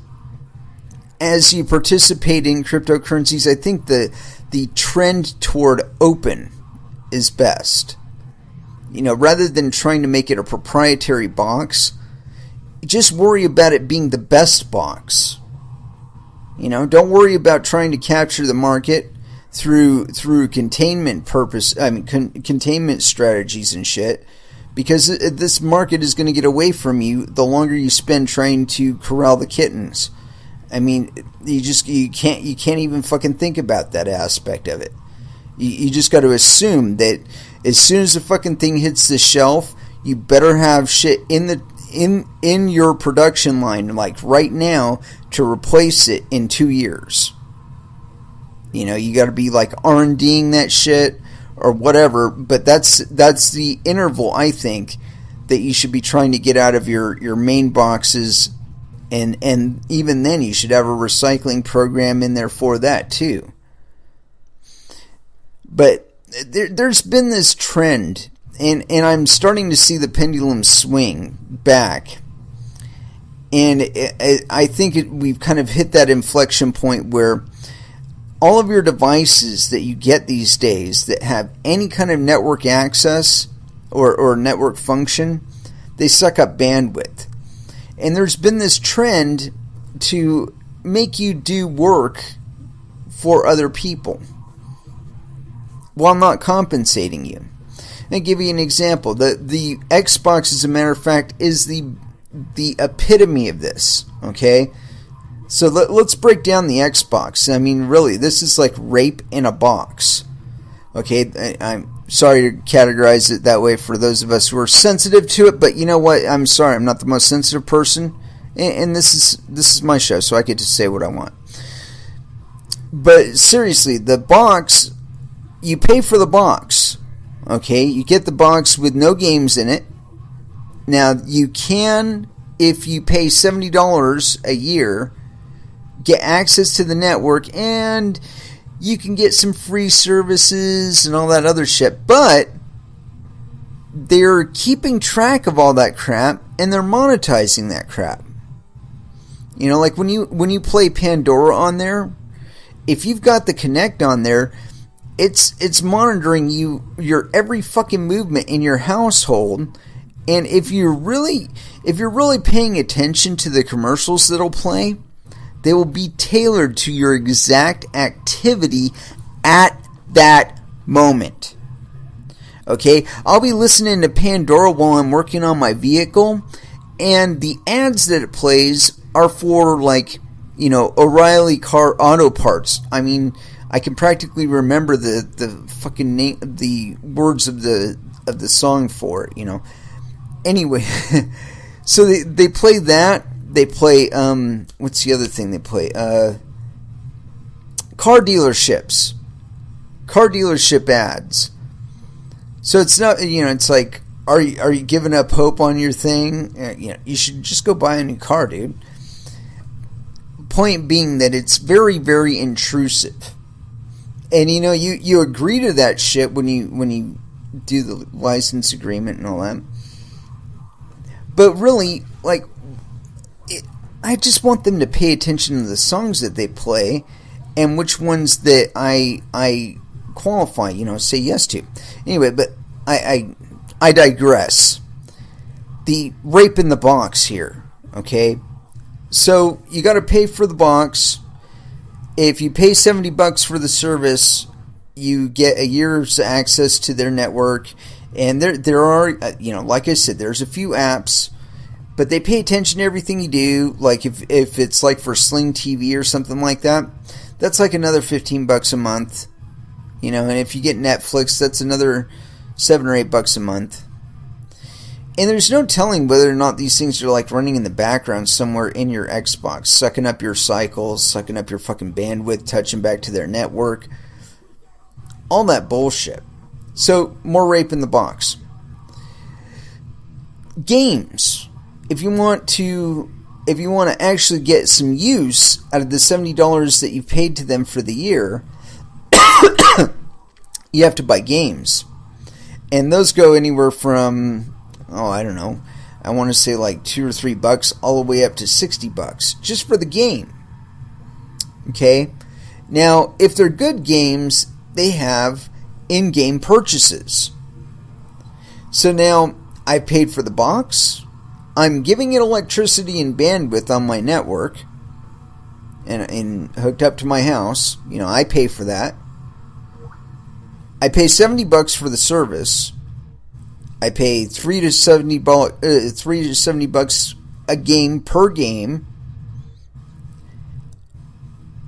you participate in cryptocurrencies, I think the trend toward open is best. Rather than trying to make it a proprietary box, just worry about it being the best box. Don't worry about trying to capture the market through containment containment strategies and shit, because this market is going to get away from you the longer you spend trying to corral the kittens. I mean, you can't even fucking think about that aspect of it. You just got to assume that as soon as the fucking thing hits the shelf, you better have shit in your production line, like right now, to replace it in 2 years. You got to be like R&Ding that shit or whatever, but that's the interval, I think, that you should be trying to get out of your main boxes, and even then you should have a recycling program in there for that too. But there's been this trend, and I'm starting to see the pendulum swing back, and I think we've kind of hit that inflection point where all of your devices that you get these days that have any kind of network access or network function, they suck up bandwidth. And there's been this trend to make you do work for other people while not compensating you. I'll give you an example. The Xbox, as a matter of fact, is the epitome of this, okay? So let's break down the Xbox. I mean, really, this is like rape in a box. Okay, I'm sorry to categorize it that way for those of us who are sensitive to it, but you know what? I'm sorry, I'm not the most sensitive person, and this is my show, so I get to say what I want. But seriously, the box, you pay for the box. Okay, you get the box with no games in it. Now, you can, if you pay $70 a year, get access to the network, and you can get some free services and all that other shit, but they're keeping track of all that crap, and they're monetizing that crap. Like when you play Pandora on there, if you've got the Kinect on there, it's monitoring your every fucking movement in your household, and if you're really paying attention to the commercials that'll play, they will be tailored to your exact activity at that moment. Okay? I'll be listening to Pandora while I'm working on my vehicle, and the ads that it plays are for, like, O'Reilly Car Auto Parts. I mean, I can practically remember the fucking name, the words of the song for it, Anyway, so they play that. They play, what's the other thing they play? Car dealerships. car dealership ads. So it's not, it's like, are you giving up hope on your thing? You should just go buy a new car, dude. Point being that it's very, very intrusive. And you agree to that shit when you do the license agreement and all that. But really, like, I just want them to pay attention to the songs that they play and which ones that I qualify, say yes to. Anyway, but I digress. The rape in the box here, okay? So you got to pay for the box. If you pay $70 for the service, you get a year's access to their network. And there are, like I said, there's a few apps, but they pay attention to everything you do. Like if it's like for Sling TV or something like that, that's like another $15 a month. And if you get Netflix, that's another $7 or $8 a month. And there's no telling whether or not these things are like running in the background somewhere in your Xbox, sucking up your cycles, sucking up your fucking bandwidth, touching back to their network. All that bullshit. So, more rape in the box. Games. If you want to actually get some use out of the $70 that you've paid to them for the year, you have to buy games. And those go anywhere from, I don't know, I want to say like $2 or $3 all the way up to $60 just for the game. Okay? Now, if they're good games, they have in-game purchases. So now, I paid for the box. I'm giving it electricity and bandwidth on my network and hooked up to my house. I pay for that. I pay $70 for the service. I pay $3 to $70 a game per game,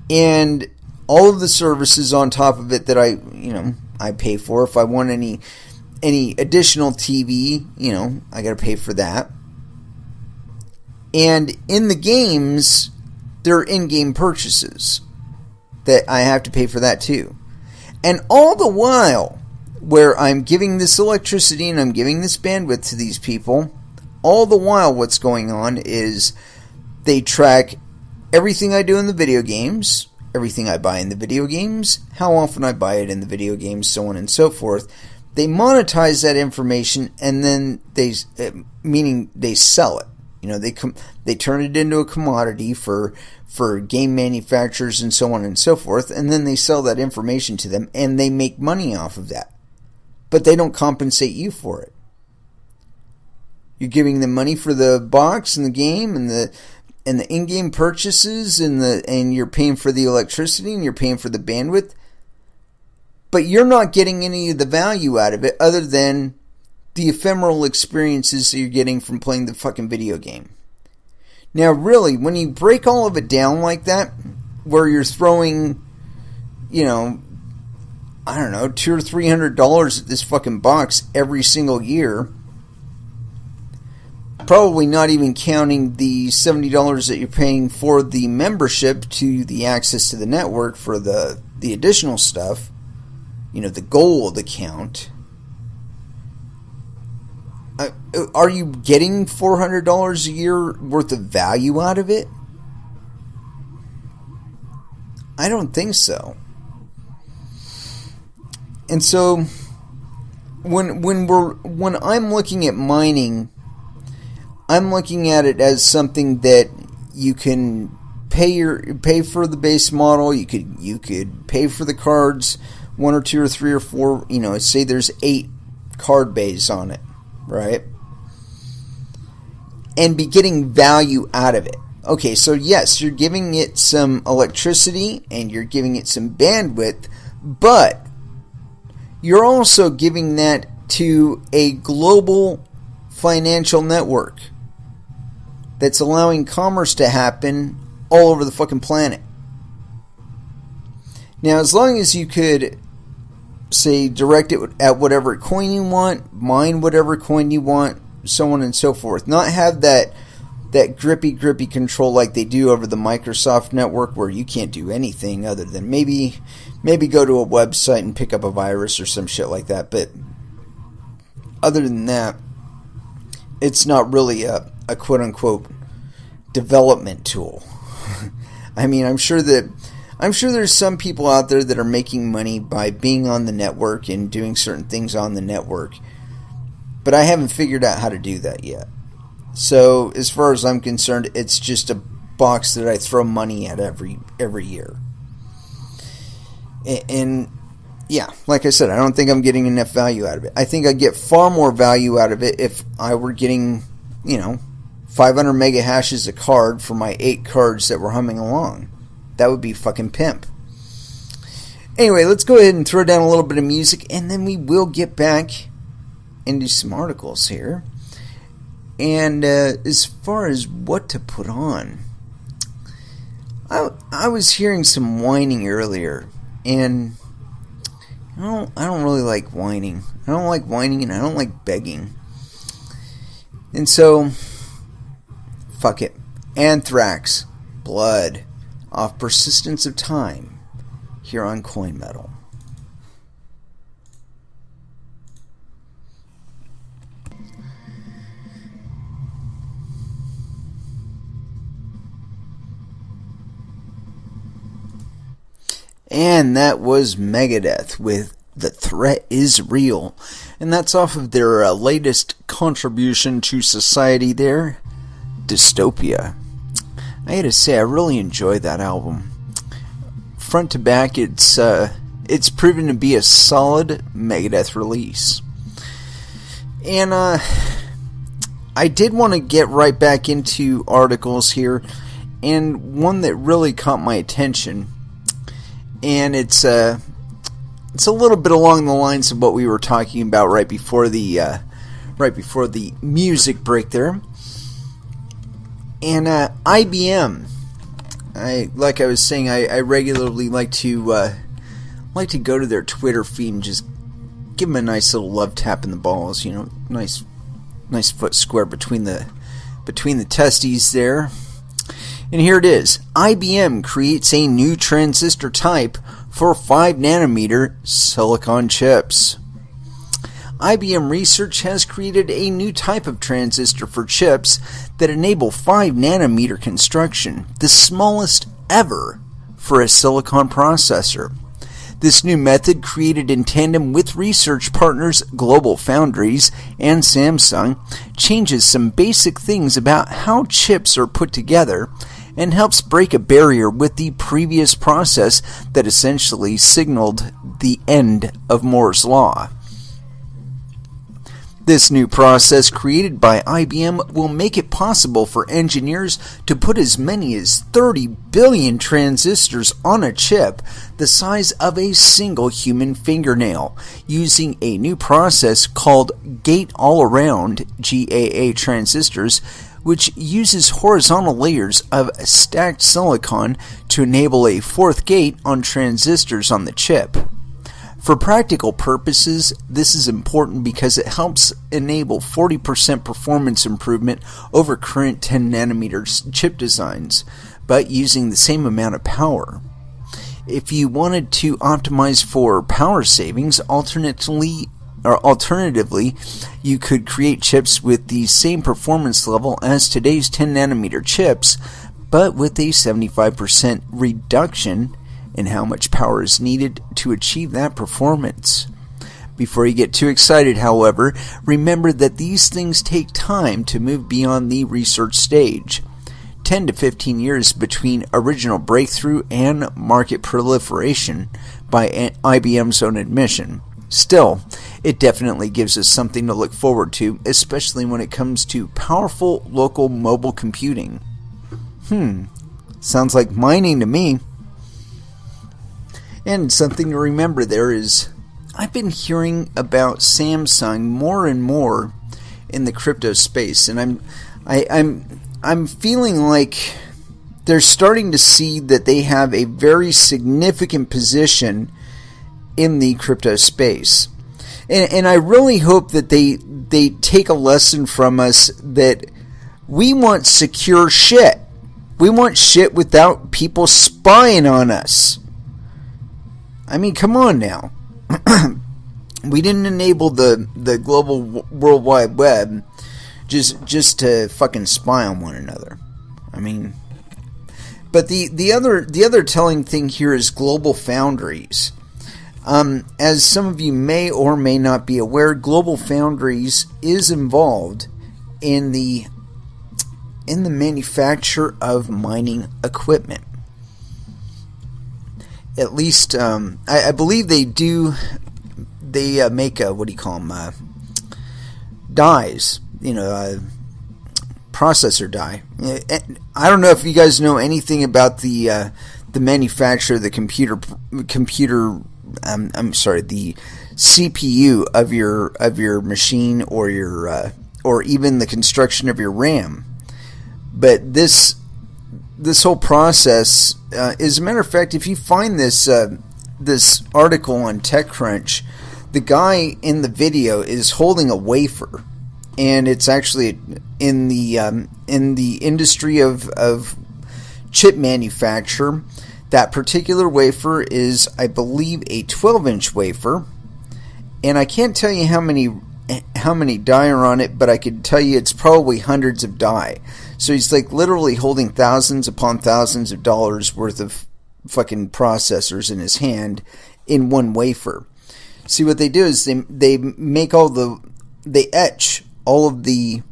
and all of the services on top of it that I pay for. If I want any additional TV, I got to pay for that. And in the games, there are in-game purchases that I have to pay for that too. And all the while, where I'm giving this electricity and I'm giving this bandwidth to these people, all the while what's going on is they track everything I do in the video games, everything I buy in the video games, how often I buy it in the video games, so on and so forth. They monetize that information, and then they sell it. They turn it into a commodity for game manufacturers and so on and so forth, and then they sell that information to them, and they make money off of that. But they don't compensate you for it. You're giving them money for the box and the game and the in-game purchases and you're paying for the electricity and you're paying for the bandwidth, but you're not getting any of the value out of it other than the ephemeral experiences that you're getting from playing the fucking video game. Now, really, when you break all of it down like that, where you're throwing, I don't know, $200 or $300 at this fucking box every single year, probably not even counting the $70 that you're paying for the membership to the access to the network for the additional stuff, the gold account. Are you getting $400 a year worth of value out of it? I don't think so. And so when I'm looking at mining, I'm looking at it as something that you can pay for the base model. You could pay for the cards, 1 or 2 or 3 or 4. Say there's 8 card bays on it, right? And be getting value out of it. Okay, so yes, you're giving it some electricity and you're giving it some bandwidth, but you're also giving that to a global financial network that's allowing commerce to happen all over the fucking planet. Now, as long as you could, say, direct it at whatever coin you want, mine whatever coin you want, so on and so forth, not have that grippy control like they do over the Microsoft network, where you can't do anything other than maybe go to a website and pick up a virus or some shit like that. But other than that, it's not really a quote-unquote development tool. I mean, I'm sure there's some people out there that are making money by being on the network and doing certain things on the network, but I haven't figured out how to do that yet. So as far as I'm concerned, it's just a box that I throw money at every year. And yeah, like I said, I don't think I'm getting enough value out of it. I think I'd get far more value out of it if I were getting, 500 mega hashes a card for my 8 cards that were humming along. That would be fucking pimp. Anyway, let's go ahead and throw down a little bit of music, and then we will get back into some articles here. And as far as what to put on, I was hearing some whining earlier, and I don't really like whining. I don't like whining, and I don't like begging. And so, fuck it. Anthrax, Blood, off Persistence of Time, here on Coin Metal. And that was Megadeth with The Threat Is Real. And that's off of their latest contribution to society there, Dystopia. I had to say, I really enjoyed that album. Front to back, it's proven to be a solid Megadeth release. And I did want to get right back into articles here, and one that really caught my attention. And it's a little bit along the lines of what we were talking about right before the music break there. And IBM, like I was saying, I regularly like to go to their Twitter feed and just give them a nice little love tap in the balls. Nice foot square between the testes there. And here it is. IBM creates a new transistor type for 5 nanometer silicon chips. IBM Research has created a new type of transistor for chips that enable 5 nanometer construction, the smallest ever for a silicon processor. This new method, created in tandem with research partners Global Foundries and Samsung, changes some basic things about how chips are put together and helps break a barrier with the previous process that essentially signaled the end of Moore's Law. This new process created by IBM will make it possible for engineers to put as many as 30 billion transistors on a chip the size of a single human fingernail, using a new process called Gate-All-Around GAA transistors, which uses horizontal layers of stacked silicon to enable a fourth gate on transistors on the chip. For practical purposes, this is important because it helps enable 40% performance improvement over current 10 nanometer chip designs, but using the same amount of power. If you wanted to optimize for power savings, alternatively, you could create chips with the same performance level as today's 10 nanometer chips, but with a 75% reduction in how much power is needed to achieve that performance. Before you get too excited, however, remember that these things take time to move beyond the research stage. 10 to 15 years between original breakthrough and market proliferation, by IBM's own admission. Still, it definitely gives us something to look forward to, especially when it comes to powerful local mobile computing. Sounds like mining to me. And something to remember there is, I've been hearing about Samsung more and more in the crypto space, and I'm feeling like they're starting to see that they have a very significant position in the crypto space. And I really hope that they take a lesson from us that We want secure shit. We want shit without people spying on us. I mean, come on now. We didn't enable the global World Wide Web just to fucking spy on one another. I mean, but the other telling thing here is global foundries. As some of you may or may not be aware, global foundries is involved in the manufacture of mining equipment. At least, I believe they do. They make what do you call them? Dies. Processor die. I don't know if you guys know anything about the manufacture of the computer. I'm sorry, the CPU of your machine or even the construction of your RAM. But this whole process, as a matter of fact, if you find this article on TechCrunch, the guy in the video is holding a wafer, and it's actually in the industry of chip manufacture. That particular wafer is, I believe, a 12-inch wafer, and I can't tell you how many die are on it, but I could tell you it's probably hundreds of die. So he's like literally holding thousands upon thousands of dollars worth of fucking processors in his hand in one wafer. See, what they do is they make they etch all of the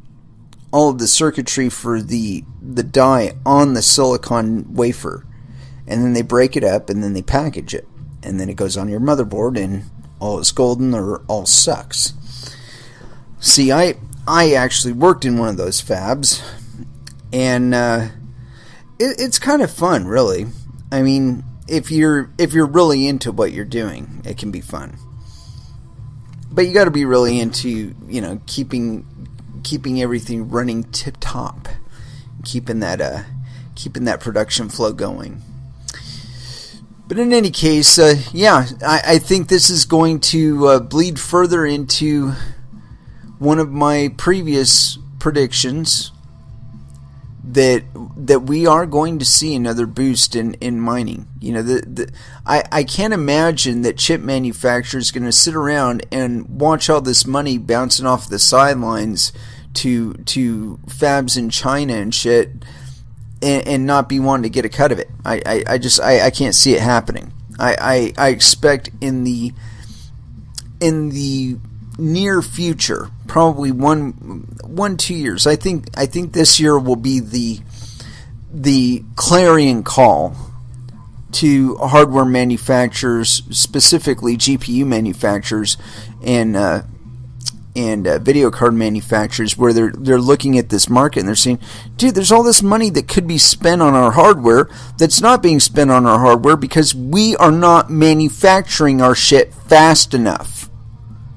circuitry for the die on the silicon wafer, and then they break it up and then they package it, and then it goes on your motherboard, and all is golden or all sucks. See, I actually worked in one of those fabs, and it's kind of fun, really. I mean, if you're really into what you're doing, it can be fun. But you got to be really into, keeping everything running tip top, keeping that production flow going. But in any case, I think this is going to bleed further into one of my previous predictions that we are going to see another boost in mining. I can't imagine that chip manufacturers are going to sit around and watch all this money bouncing off the sidelines to fabs in China and shit, and not be wanting to get a cut of it. I can't see it happening. I expect in the near future, probably 1-2 years. I think this year will be the clarion call to hardware manufacturers, specifically GPU manufacturers and video card manufacturers, where they're looking at this market and they're saying, dude, there's all this money that could be spent on our hardware that's not being spent on our hardware because we are not manufacturing our shit fast enough.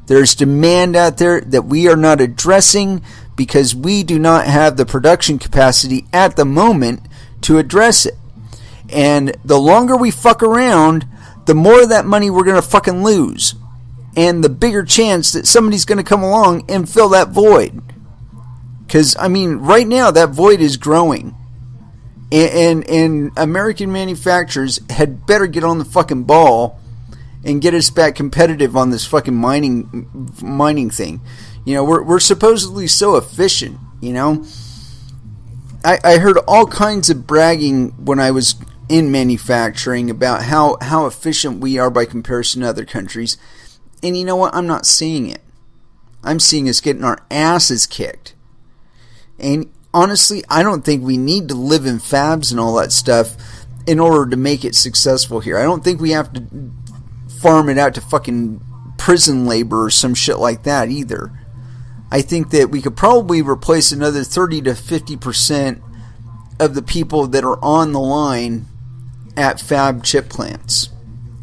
There's demand out there that we are not addressing because we do not have the production capacity at the moment to address it. And the longer we fuck around, the more of that money we're going to fucking lose. And the bigger chance that somebody's going to come along and fill that void. Because, I mean, right now that void is growing. And American manufacturers had better get on the fucking ball and get us back competitive on this fucking mining thing. We're supposedly so efficient, I heard all kinds of bragging when I was in manufacturing about how efficient we are by comparison to other countries. And you know what? I'm not seeing it. I'm seeing us getting our asses kicked. And honestly, I don't think we need to live in fabs and all that stuff in order to make it successful here. I don't think we have to farm it out to fucking prison labor or some shit like that either. I think that we could probably replace another 30 to 50% of the people that are on the line at fab chip plants.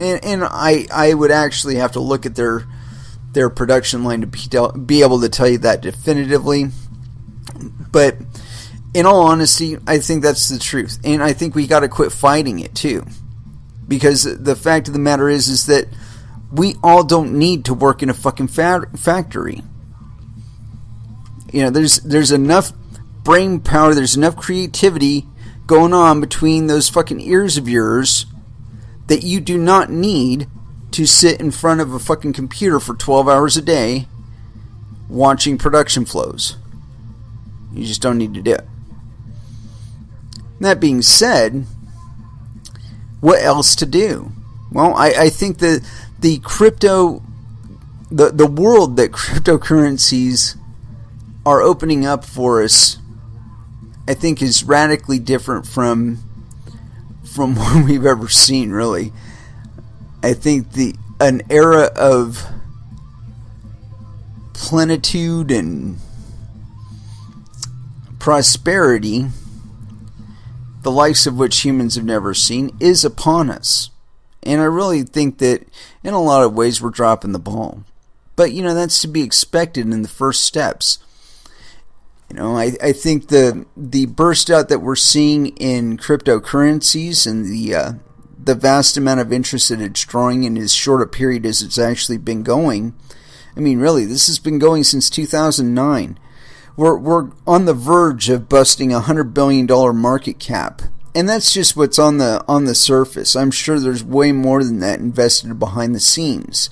And I would actually have to look at their production line to be able to tell you that definitively. But in all honesty, I think that's the truth. And I think we got to quit fighting it too. Because the fact of the matter is that we all don't need to work in a fucking factory. There's enough brain power, there's enough creativity going on between those fucking ears of yours that you do not need to sit in front of a fucking computer for 12 hours a day watching production flows. You just don't need to do it. That being said, what else to do? Well, I think that the world that cryptocurrencies are opening up for us, I think, is radically different from what we've ever seen, really. I think an era of plenitude and prosperity, the likes of which humans have never seen, is upon us. And I really think that in a lot of ways we're dropping the ball. But, that's to be expected in the first steps. I think the burst out that we're seeing in cryptocurrencies and the vast amount of interest that it's drawing in as short a period as it's actually been going. I mean, really, this has been going since 2009. We're on the verge of busting a $100 billion market cap. And that's just what's on the surface. I'm sure there's way more than that invested behind the scenes.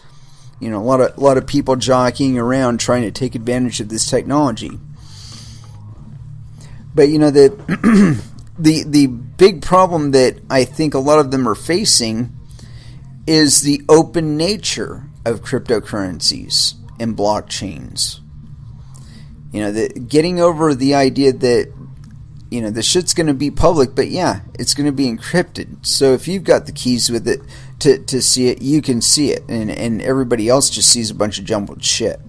A lot of people jockeying around trying to take advantage of this technology. But the big problem that I think a lot of them are facing is the open nature of cryptocurrencies and blockchains. Getting over the idea that the shit's going to be public, but yeah, it's going to be encrypted. So if you've got the keys with it to see it, you can see it, and everybody else just sees a bunch of jumbled shit.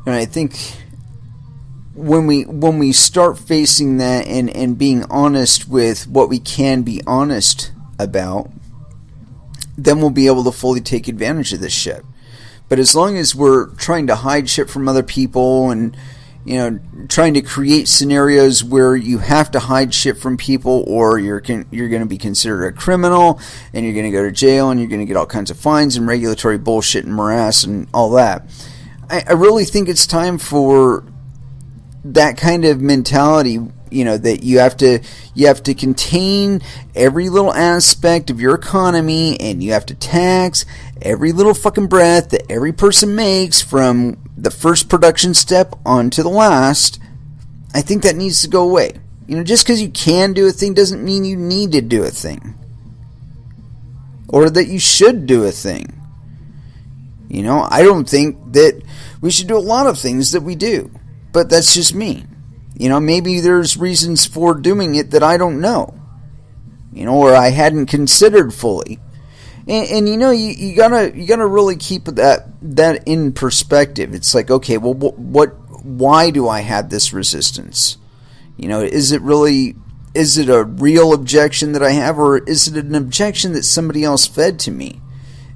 And I think when we start facing that and being honest with what we can be honest about, then we'll be able to fully take advantage of this shit. But as long as we're trying to hide shit from other people and trying to create scenarios where you have to hide shit from people, or you're going to be considered a criminal and you're going to go to jail and you're going to get all kinds of fines and regulatory bullshit and morass and all that, I really think it's time for that kind of mentality. That you have to contain every little aspect of your economy, and you have to tax every little fucking breath that every person makes from the first production step on to the last. I think that needs to go away. Just because you can do a thing doesn't mean you need to do a thing, or that you should do a thing. I don't think that we should do a lot of things that we do, but that's just me. Maybe there's reasons for doing it that I don't know, or I hadn't considered fully. And you gotta really keep that in perspective. It's like, okay, well, why do I have this resistance? Is it a real objection that I have, or is it an objection that somebody else fed to me?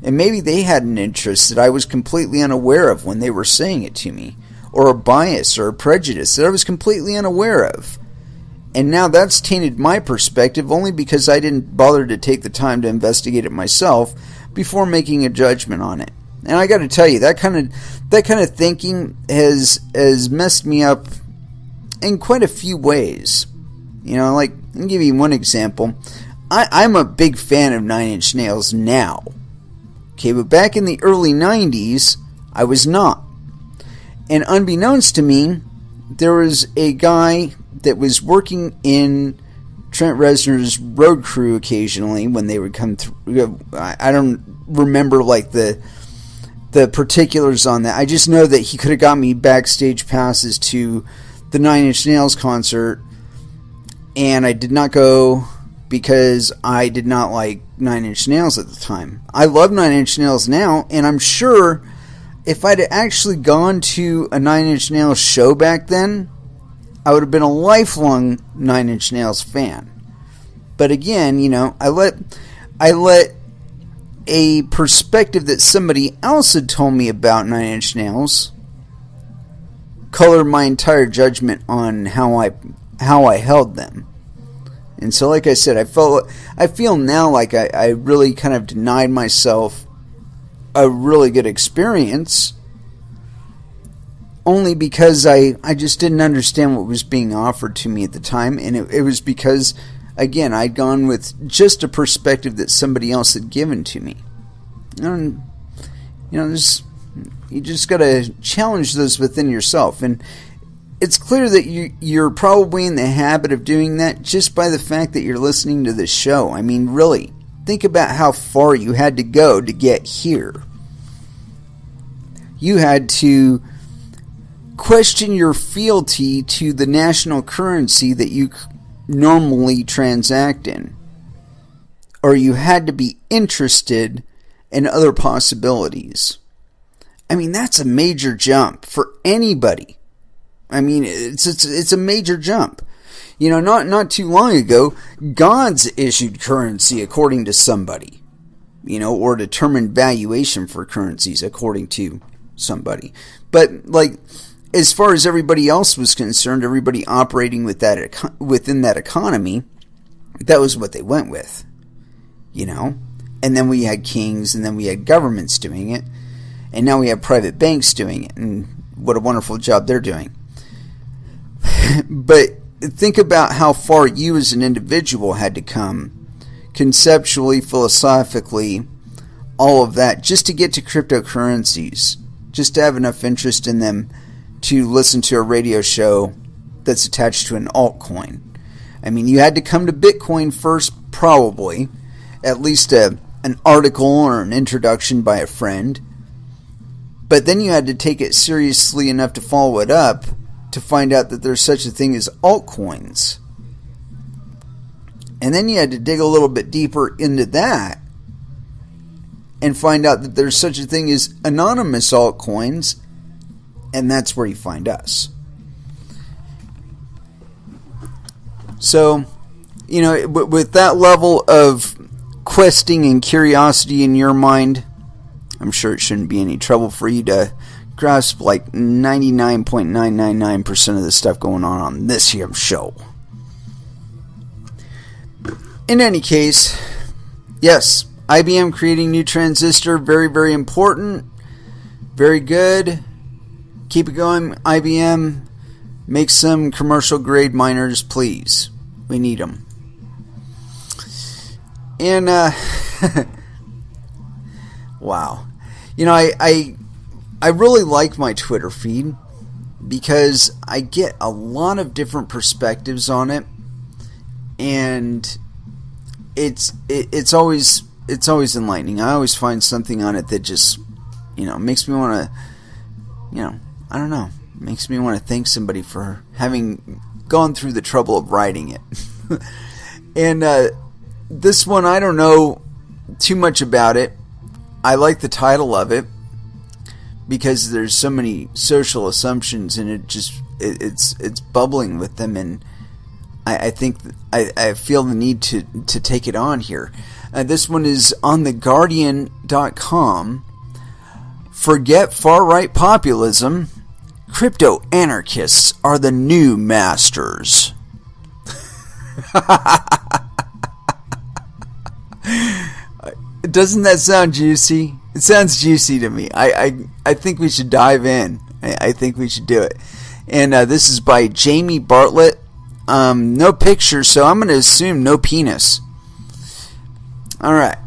And maybe they had an interest that I was completely unaware of when they were saying it to me, or a bias or a prejudice that I was completely unaware of. And now that's tainted my perspective only because I didn't bother to take the time to investigate it myself before making a judgment on it. And I got to tell you, that kind of thinking has messed me up in quite a few ways. Like, I'll give you one example. I'm a big fan of Nine Inch Nails now. Okay, but back in the early 90s, I was not. And unbeknownst to me, there was a guy that was working in Trent Reznor's road crew occasionally when they would come through. I don't remember like the particulars on that. I just know that he could have got me backstage passes to the Nine Inch Nails concert, and I did not go because I did not like Nine Inch Nails at the time. I love Nine Inch Nails now, and I'm sure if I'd actually gone to a Nine Inch Nails show back then, I would have been a lifelong Nine Inch Nails fan. But again, I let a perspective that somebody else had told me about Nine Inch Nails color my entire judgment on how I held them. And so, like I said, I feel now like I really kind of denied myself a really good experience only because I just didn't understand what was being offered to me at the time, and it was because, again, I'd gone with just a perspective that somebody else had given to me. And, you just got to challenge those within yourself, and it's clear that you're probably in the habit of doing that just by the fact that you're listening to this show. I mean, really, think about how far you had to go to get here. You had to question your fealty to the national currency that you normally transact in. Or you had to be interested in other possibilities. I mean, that's a major jump for anybody. I mean, it's a major jump. Not too long ago, gods issued currency according to somebody, or determined valuation for currencies according to somebody. But, as far as everybody else was concerned, everybody operating within that economy, that was what they went with, And then we had kings, and then we had governments doing it, and now we have private banks doing it, and what a wonderful job they're doing. But think about how far you as an individual had to come, conceptually, philosophically, all of that, just to get to cryptocurrencies, just to have enough interest in them to listen to a radio show that's attached to an altcoin. I mean, you had to come to Bitcoin first, probably, at least an article or an introduction by a friend. But then you had to take it seriously enough to follow it up to find out that there's such a thing as altcoins. And then you had to dig a little bit deeper into that and find out that there's such a thing as anonymous altcoins, and that's where you find us. So, with that level of questing and curiosity in your mind, I'm sure it shouldn't be any trouble for you to grasp 99.999% of the stuff going on this here show. In any case, yes, IBM creating new transistor, very, very important, very good. Keep it going, IBM. Make some commercial grade miners, please. We need them. And, wow. I really like my Twitter feed because I get a lot of different perspectives on it, and it's always enlightening. I always find something on it that just makes me want to I don't know, makes me want to thank somebody for having gone through the trouble of writing it. And this one, I don't know too much about it. I like the title of it because there's so many social assumptions, and it's bubbling with them, and I think I feel the need to take it on here. This one is on theguardian.com. Forget far-right populism. Crypto-anarchists are the new masters. Doesn't that sound juicy? It sounds juicy to me. I think we should dive in. I think we should do it. And this is by Jamie Bartlett. No picture, so I'm going to assume no penis. Alright.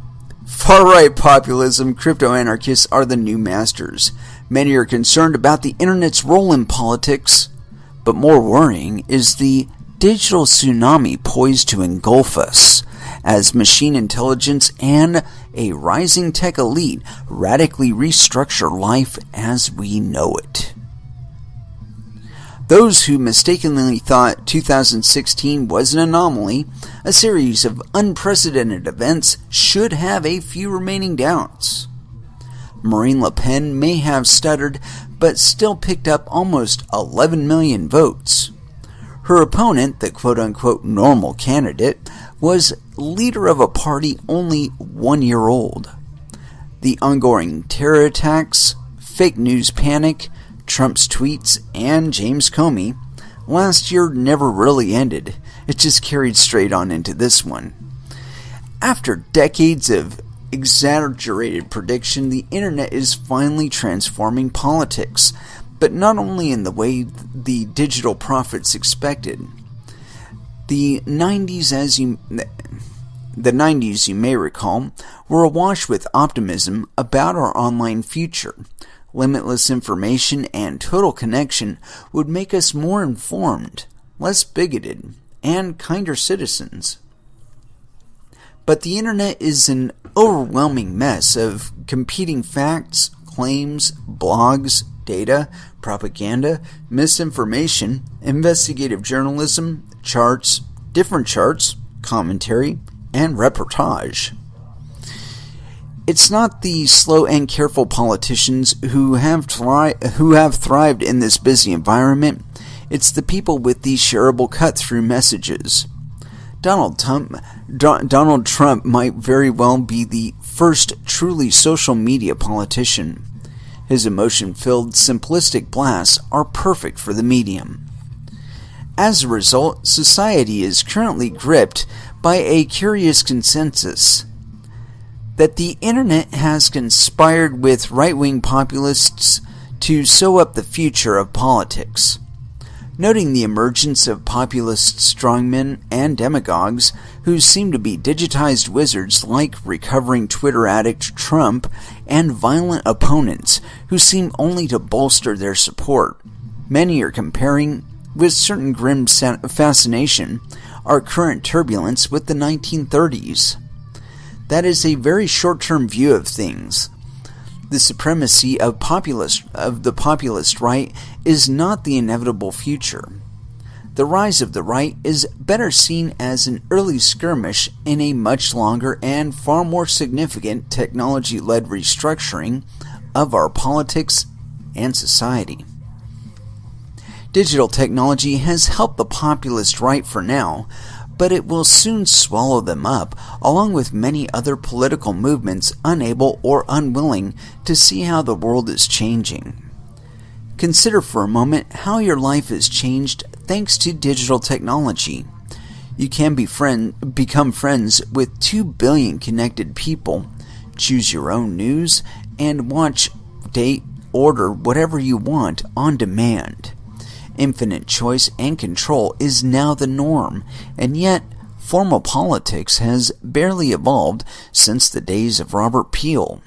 Far-right populism, crypto-anarchists are the new masters. Many are concerned about the internet's role in politics, but more worrying is the digital tsunami poised to engulf us as machine intelligence and a rising tech elite radically restructure life as we know it. Those who mistakenly thought 2016 was an anomaly, a series of unprecedented events, should have a few remaining doubts. Marine Le Pen may have stuttered, but still picked up almost 11 million votes. Her opponent, the quote-unquote normal candidate, was leader of a party only 1 year old. The ongoing terror attacks, fake news panic, Trump's tweets, and James Comey last year never really ended. It just carried straight on into this one. After decades of exaggerated prediction, the internet is finally transforming politics. but not only in the way the digital prophets expected. The 90s, you may recall, were awash with optimism about our online future. Limitless information and total connection would make us more informed, less bigoted, and kinder citizens. But the internet is an overwhelming mess of competing facts, claims, blogs, data, propaganda, misinformation, investigative journalism, charts, different charts, commentary, and reportage. It's not the slow and careful politicians who have thrived in this busy environment. It's the people with these shareable cut-through messages. Donald Trump might very well be the first truly social media politician. His emotion-filled, simplistic blasts are perfect for the medium. As a result, society is currently gripped by a curious consensus that the internet has conspired with right-wing populists to sew up the future of politics. Noting the emergence of populist strongmen and demagogues who seem to be digitized wizards like recovering Twitter addict Trump and violent opponents who seem only to bolster their support, many are comparing, with certain grim fascination, our current turbulence with the 1930s. That is a very short-term view of things. The supremacy of the populist right is not the inevitable future. The rise of the right is better seen as an early skirmish in a much longer and far more significant technology-led restructuring of our politics and society. Digital technology has helped the populist right for now, but it will soon swallow them up, along with many other political movements unable or unwilling to see how the world is changing. Consider for a moment how your life has changed thanks to digital technology. You can become friends with 2 billion connected people, choose your own news, and watch, date, order whatever you want on demand. Infinite choice and control is now the norm, and yet formal politics has barely evolved since the days of Robert Peel.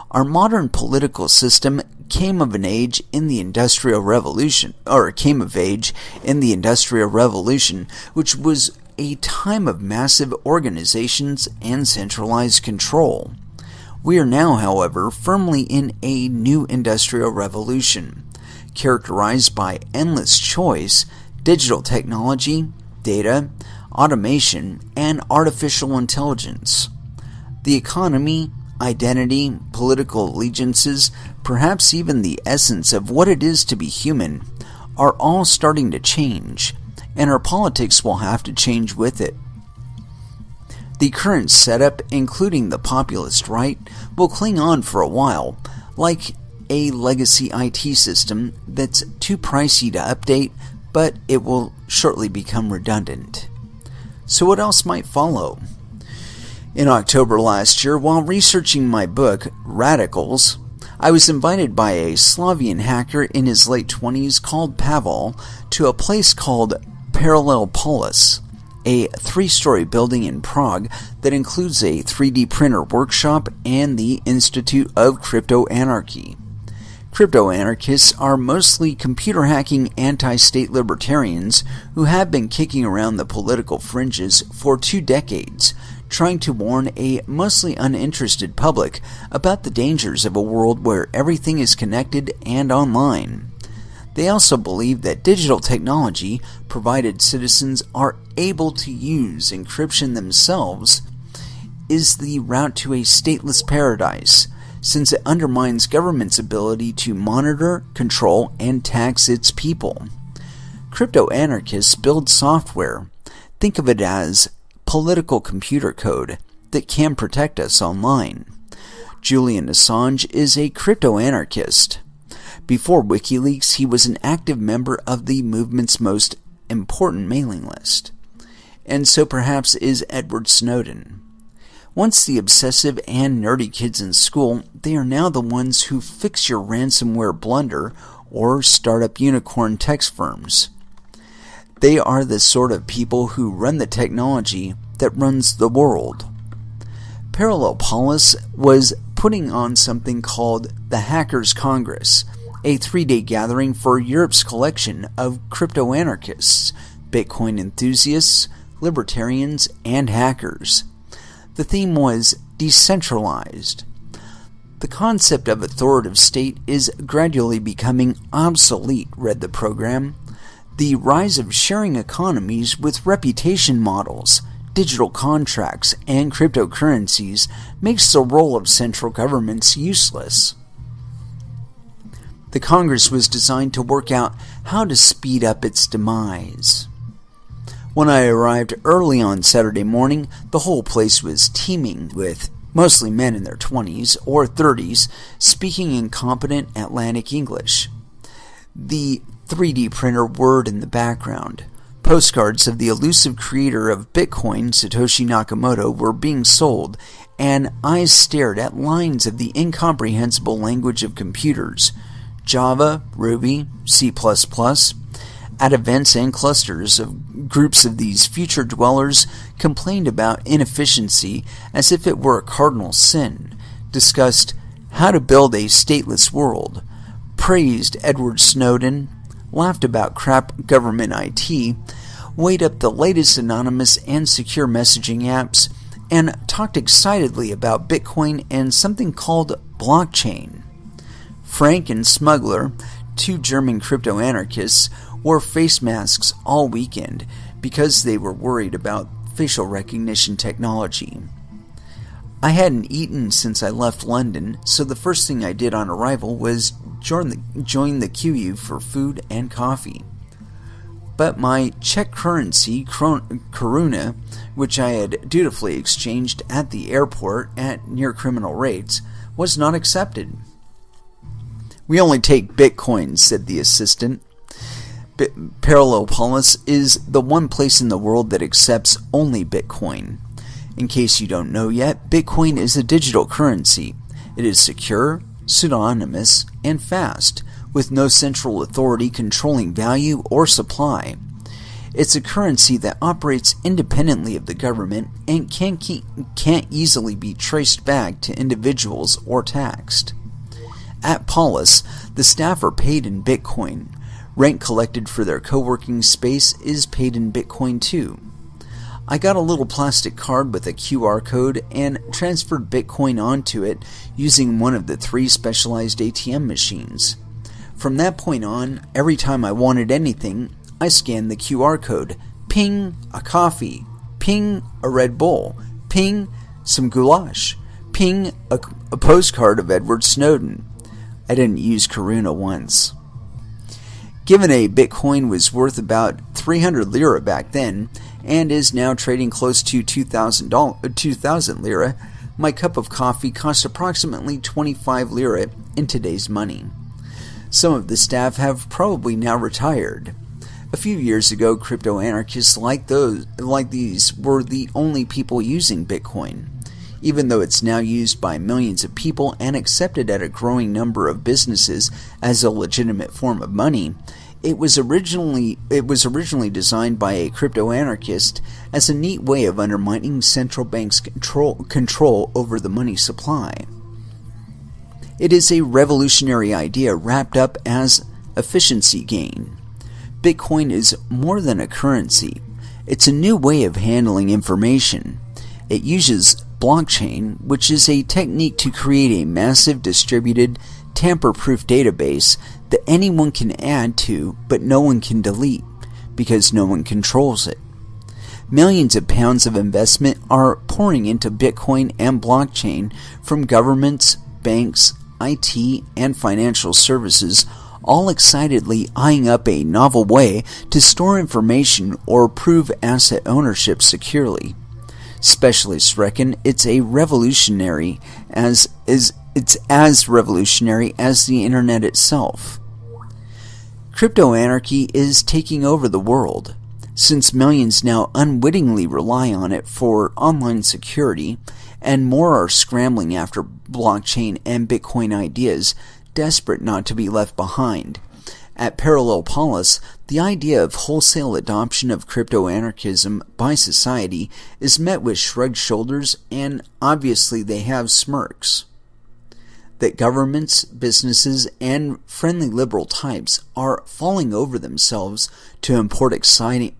Our modern political system came of age in the Industrial Revolution, which was a time of massive organizations and centralized control. We are now, however, firmly in a new industrial revolution, characterized by endless choice, digital technology, data, automation, and artificial intelligence. The economy, identity, political allegiances, perhaps even the essence of what it is to be human, are all starting to change, and our politics will have to change with it. The current setup, including the populist right, will cling on for a while, like a legacy IT system that's too pricey to update, but it will shortly become redundant. So what else might follow? In October last year, while researching my book, Radicals, I was invited by a Slavian hacker in his late 20s called Pavel to a place called Parallel Polis, a 3-story building in Prague that includes a 3D printer workshop and the Institute of Crypto-Anarchy. Crypto-anarchists are mostly computer-hacking anti-state libertarians who have been kicking around the political fringes for 2 decades, trying to warn a mostly uninterested public about the dangers of a world where everything is connected and online. They also believe that digital technology, provided citizens are able to use encryption themselves, is the route to a stateless paradise, since it undermines government's ability to monitor, control, and tax its people. Crypto-anarchists build software. Think of it as political computer code that can protect us online. Julian Assange is a crypto-anarchist. Before WikiLeaks, he was an active member of the movement's most important mailing list. And so perhaps is Edward Snowden. Once the obsessive and nerdy kids in school, they are now the ones who fix your ransomware blunder or startup unicorn tech firms. They are the sort of people who run the technology that runs the world. Parallel Polis was putting on something called the Hackers Congress, a 3-day gathering for Europe's collection of crypto-anarchists, Bitcoin enthusiasts, libertarians, and hackers. The theme was decentralized. The concept of authoritative state is gradually becoming obsolete, read the program. The rise of sharing economies with reputation models, digital contracts, and cryptocurrencies makes the role of central governments useless. The Congress was designed to work out how to speed up its demise. When I arrived early on Saturday morning, the whole place was teeming with mostly men in their 20s or 30s speaking incompetent Atlantic English. The 3D printer whirred in the background. Postcards of the elusive creator of Bitcoin, Satoshi Nakamoto, were being sold, and eyes stared at lines of the incomprehensible language of computers, Java, Ruby, C++. At events and clusters of groups of these future dwellers complained about inefficiency as if it were a cardinal sin, discussed how to build a stateless world, praised Edward Snowden, laughed about crap government IT, weighed up the latest anonymous and secure messaging apps, and talked excitedly about Bitcoin and something called blockchain. Frank and Smuggler, 2 German crypto-anarchists, wore face masks all weekend because they were worried about facial recognition technology. I hadn't eaten since I left London, so the first thing I did on arrival was join the queue for food and coffee. But my Czech currency, koruna, which I had dutifully exchanged at the airport at near criminal rates, was not accepted. "We only take Bitcoin," said the assistant. Parallel Polis is the one place in the world that accepts only Bitcoin. In case you don't know yet, Bitcoin is a digital currency. It is secure, pseudonymous, and fast, with no central authority controlling value or supply. It's a currency that operates independently of the government and can't easily be traced back to individuals or taxed. At Polis, the staff are paid in Bitcoin. Rent collected for their co-working space is paid in Bitcoin too. I got a little plastic card with a QR code and transferred Bitcoin onto it using one of the 3 specialized ATM machines. From that point on, every time I wanted anything, I scanned the QR code. Ping, a coffee. Ping, a Red Bull. Ping, some goulash. Ping, a postcard of Edward Snowden. I didn't use koruna once. Given a Bitcoin was worth about 300 lira back then, and is now trading close to 2,000 lira, my cup of coffee cost approximately 25 lira in today's money. Some of the staff have probably now retired. A few years ago, crypto-anarchists like these were the only people using Bitcoin. Even though it's now used by millions of people and accepted at a growing number of businesses as a legitimate form of money, it was originally designed by a crypto-anarchist as a neat way of undermining central banks' control over the money supply. It is a revolutionary idea wrapped up as efficiency gain. Bitcoin is more than a currency. It's a new way of handling information. It uses blockchain, which is a technique to create a massive distributed, tamper-proof database that anyone can add to, but no one can delete, because no one controls it. Millions of pounds of investment are pouring into Bitcoin and blockchain from governments, banks, IT, and financial services, all excitedly eyeing up a novel way to store information or prove asset ownership securely. Specialists reckon it's as revolutionary as the internet itself. Crypto-anarchy is taking over the world. Since millions now unwittingly rely on it for online security, and more are scrambling after blockchain and Bitcoin ideas, desperate not to be left behind, At Parallel Polis, the idea of wholesale adoption of crypto-anarchism by society is met with shrugged shoulders, and obviously they have smirks. That governments, businesses, and friendly liberal types are falling over themselves to import exciting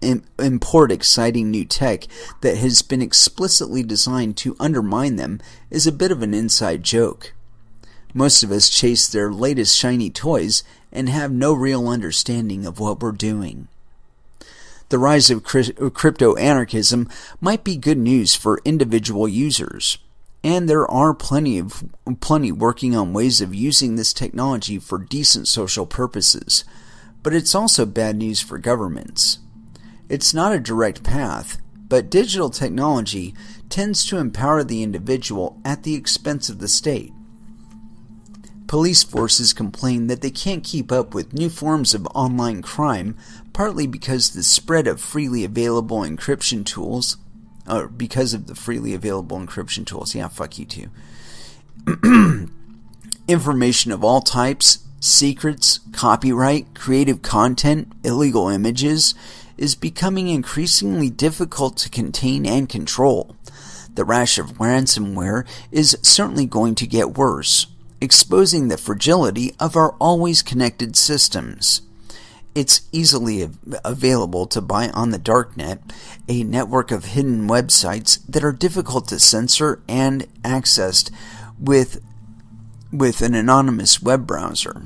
new tech that has been explicitly designed to undermine them is a bit of an inside joke. Most of us chase their latest shiny toys and have no real understanding of what we're doing. The rise of crypto-anarchism might be good news for individual users, and there are plenty working on ways of using this technology for decent social purposes, but it's also bad news for governments. It's not a direct path, but digital technology tends to empower the individual at the expense of the state. Police forces complain that they can't keep up with new forms of online crime, partly because the spread of freely available encryption tools, yeah, fuck you too. Information of all types, secrets, copyright, creative content, illegal images, is becoming increasingly difficult to contain and control. The rash of ransomware is certainly going to get worse, exposing the fragility of our always connected systems. It's easily available to buy on the darknet, a network of hidden websites that are difficult to censor and accessed with an anonymous web browser.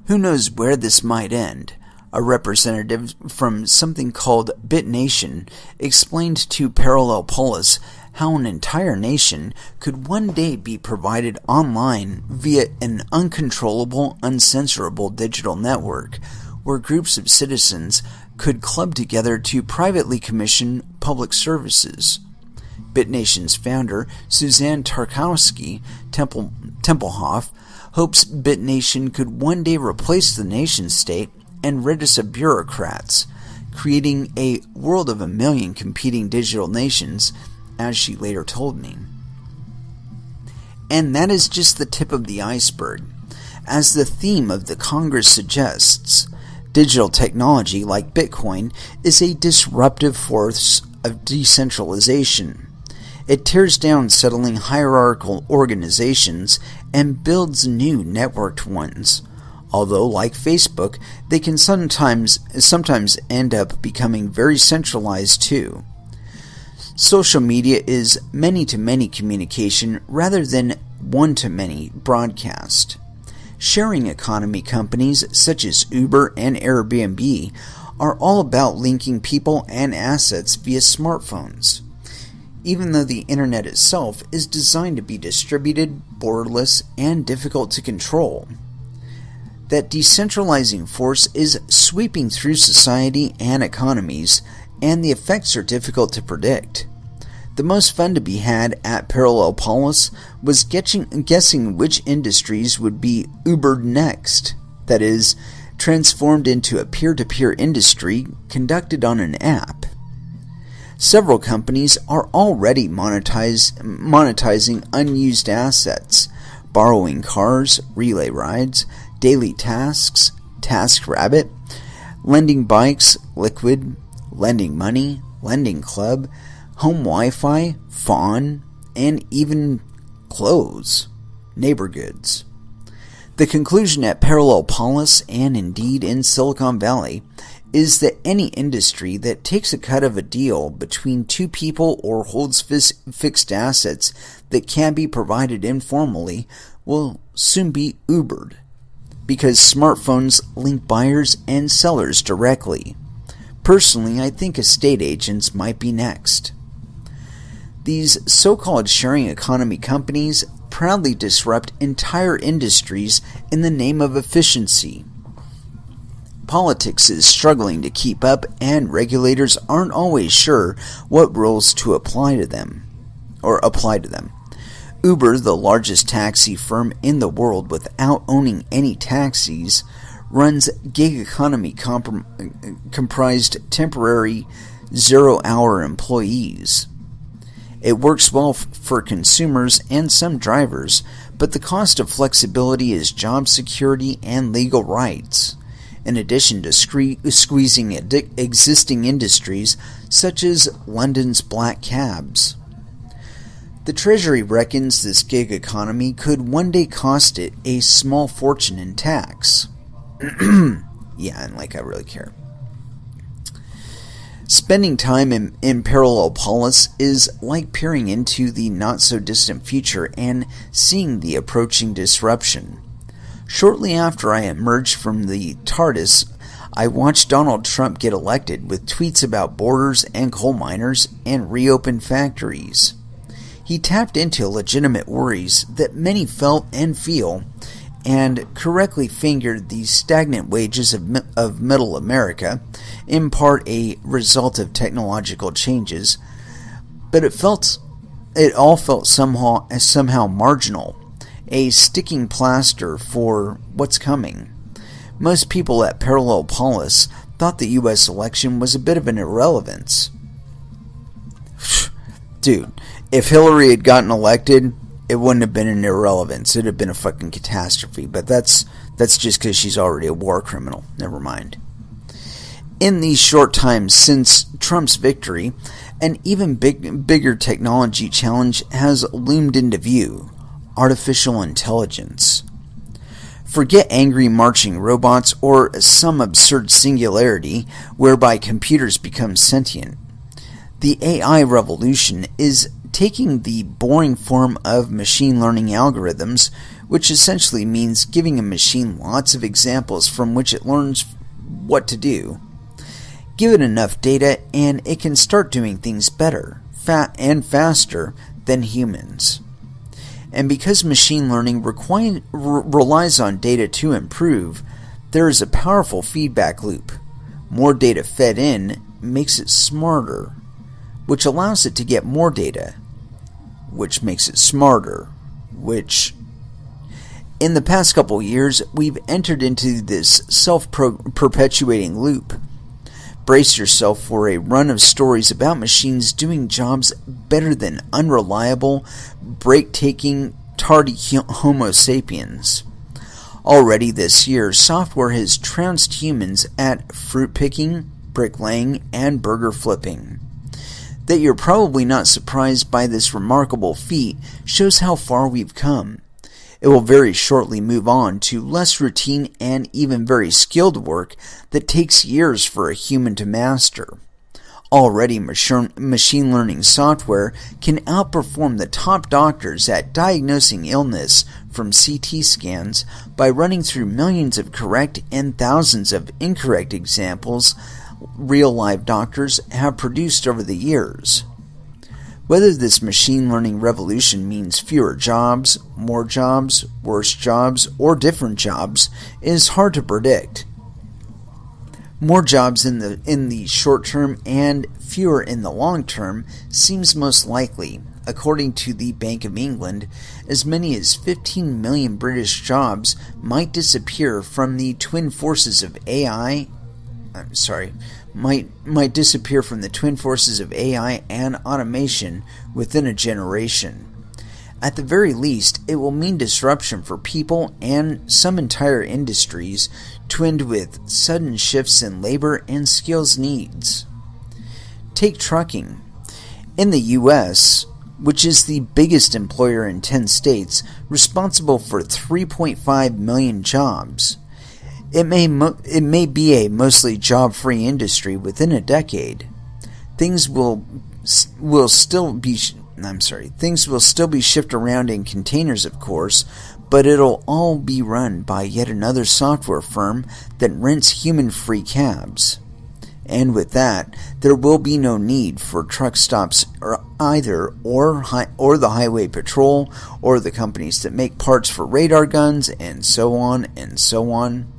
Who knows where this might end? A representative from something called BitNation explained to Parallel Polis how an entire nation could one day be provided online via an uncontrollable, uncensorable digital network, where groups of citizens could club together to privately commission public services. BitNation's founder, Suzanne Tarkowski Tempelhoff, hopes BitNation could one day replace the nation-state and rid us of bureaucrats, creating a world of a million competing digital nations, as she later told me. And that is just the tip of the iceberg. As the theme of the Congress suggests, digital technology like Bitcoin is a disruptive force of decentralization. It tears down settling hierarchical organizations and builds new networked ones, although like Facebook, they can sometimes end up becoming very centralized too. Social media is many-to-many communication rather than one-to-many broadcast. Sharing economy companies such as Uber and Airbnb are all about linking people and assets via smartphones, even though the internet itself is designed to be distributed, borderless, and difficult to control. That decentralizing force is sweeping through society and economies, and the effects are difficult to predict. The most fun to be had at Parallel Polis was guessing which industries would be Ubered next, that is, transformed into a peer-to-peer industry conducted on an app. Several companies are already monetizing unused assets, borrowing cars, relay rides, daily tasks, TaskRabbit, lending bikes, Liquid, lending money, lending club, home Wi-Fi, Fawn, and even clothes, neighbor goods. The conclusion at Parallel Polis, and indeed in Silicon Valley, is that any industry that takes a cut of a deal between two people or holds fixed assets that can be provided informally will soon be Ubered, because smartphones link buyers and sellers directly. Personally, I think estate agents might be next. These so-called sharing economy companies proudly disrupt entire industries in the name of efficiency. Politics is struggling to keep up, and regulators aren't always sure what rules to apply to them. Uber, the largest taxi firm in the world without owning any taxis, runs gig economy comprised temporary zero-hour employees. It works well for consumers and some drivers, but the cost of flexibility is job security and legal rights. in addition to squeezing existing industries such as London's black cabs. The Treasury reckons this gig economy could one day cost it a small fortune in tax. Yeah, and I really care. Spending time in parallel polis is like peering into the not-so-distant future and seeing the approaching disruption. Shortly after I emerged from the TARDIS, I watched Donald Trump get elected with tweets about borders and coal miners and reopened factories. He tapped into legitimate worries that many felt and feel, and correctly fingered the stagnant wages of middle America, in part a result of technological changes, but it all felt somehow marginal, a sticking plaster for what's coming. Most people at Parallel Polis thought the U.S. election was a bit of an irrelevance. Dude, if Hillary had gotten elected, it wouldn't have been an irrelevance. It would have been a fucking catastrophe. But that's just because she's already a war criminal. Never mind. In these short times since Trump's victory, an even bigger technology challenge has loomed into view: artificial intelligence. Forget angry marching robots or some absurd singularity whereby computers become sentient. The AI revolution is taking the boring form of machine learning algorithms, which essentially means giving a machine lots of examples from which it learns what to do. Give it enough data and it can start doing things better, faster than humans. And because machine learning relies on data to improve, there is a powerful feedback loop. More data fed in makes it smarter, which allows it to get more data, which makes it smarter, which... In the past couple years, we've entered into this self-perpetuating loop. Brace yourself for a run of stories about machines doing jobs better than unreliable, break-taking, tardy Homo sapiens. Already this year, software has trounced humans at fruit picking, bricklaying, and burger flipping. That you're probably not surprised by this remarkable feat shows how far we've come. It will very shortly move on to less routine and even very skilled work that takes years for a human to master. Already machine learning software can outperform the top doctors at diagnosing illness from CT scans by running through millions of correct and thousands of incorrect examples real live doctors have produced over the years. Whether this machine learning revolution means fewer jobs, more jobs, worse jobs, or different jobs is hard to predict. More jobs in the short term and fewer in the long term seems most likely. According to the Bank of England, as many as 15 million British jobs might disappear from the twin forces of AI. Might disappear from the twin forces of AI and automation within a generation. At the very least, it will mean disruption for people and some entire industries, twinned with sudden shifts in labor and skills needs. Take trucking. In the U.S., which is the biggest employer in 10 states, responsible for 3.5 million jobs, it may be a mostly job-free industry within a decade. Things will still be shipped around in containers, of course, but it'll all be run by yet another software firm that rents human-free cabs. And with that, there will be no need for truck stops or the highway patrol or the companies that make parts for radar guns, and so on and so on.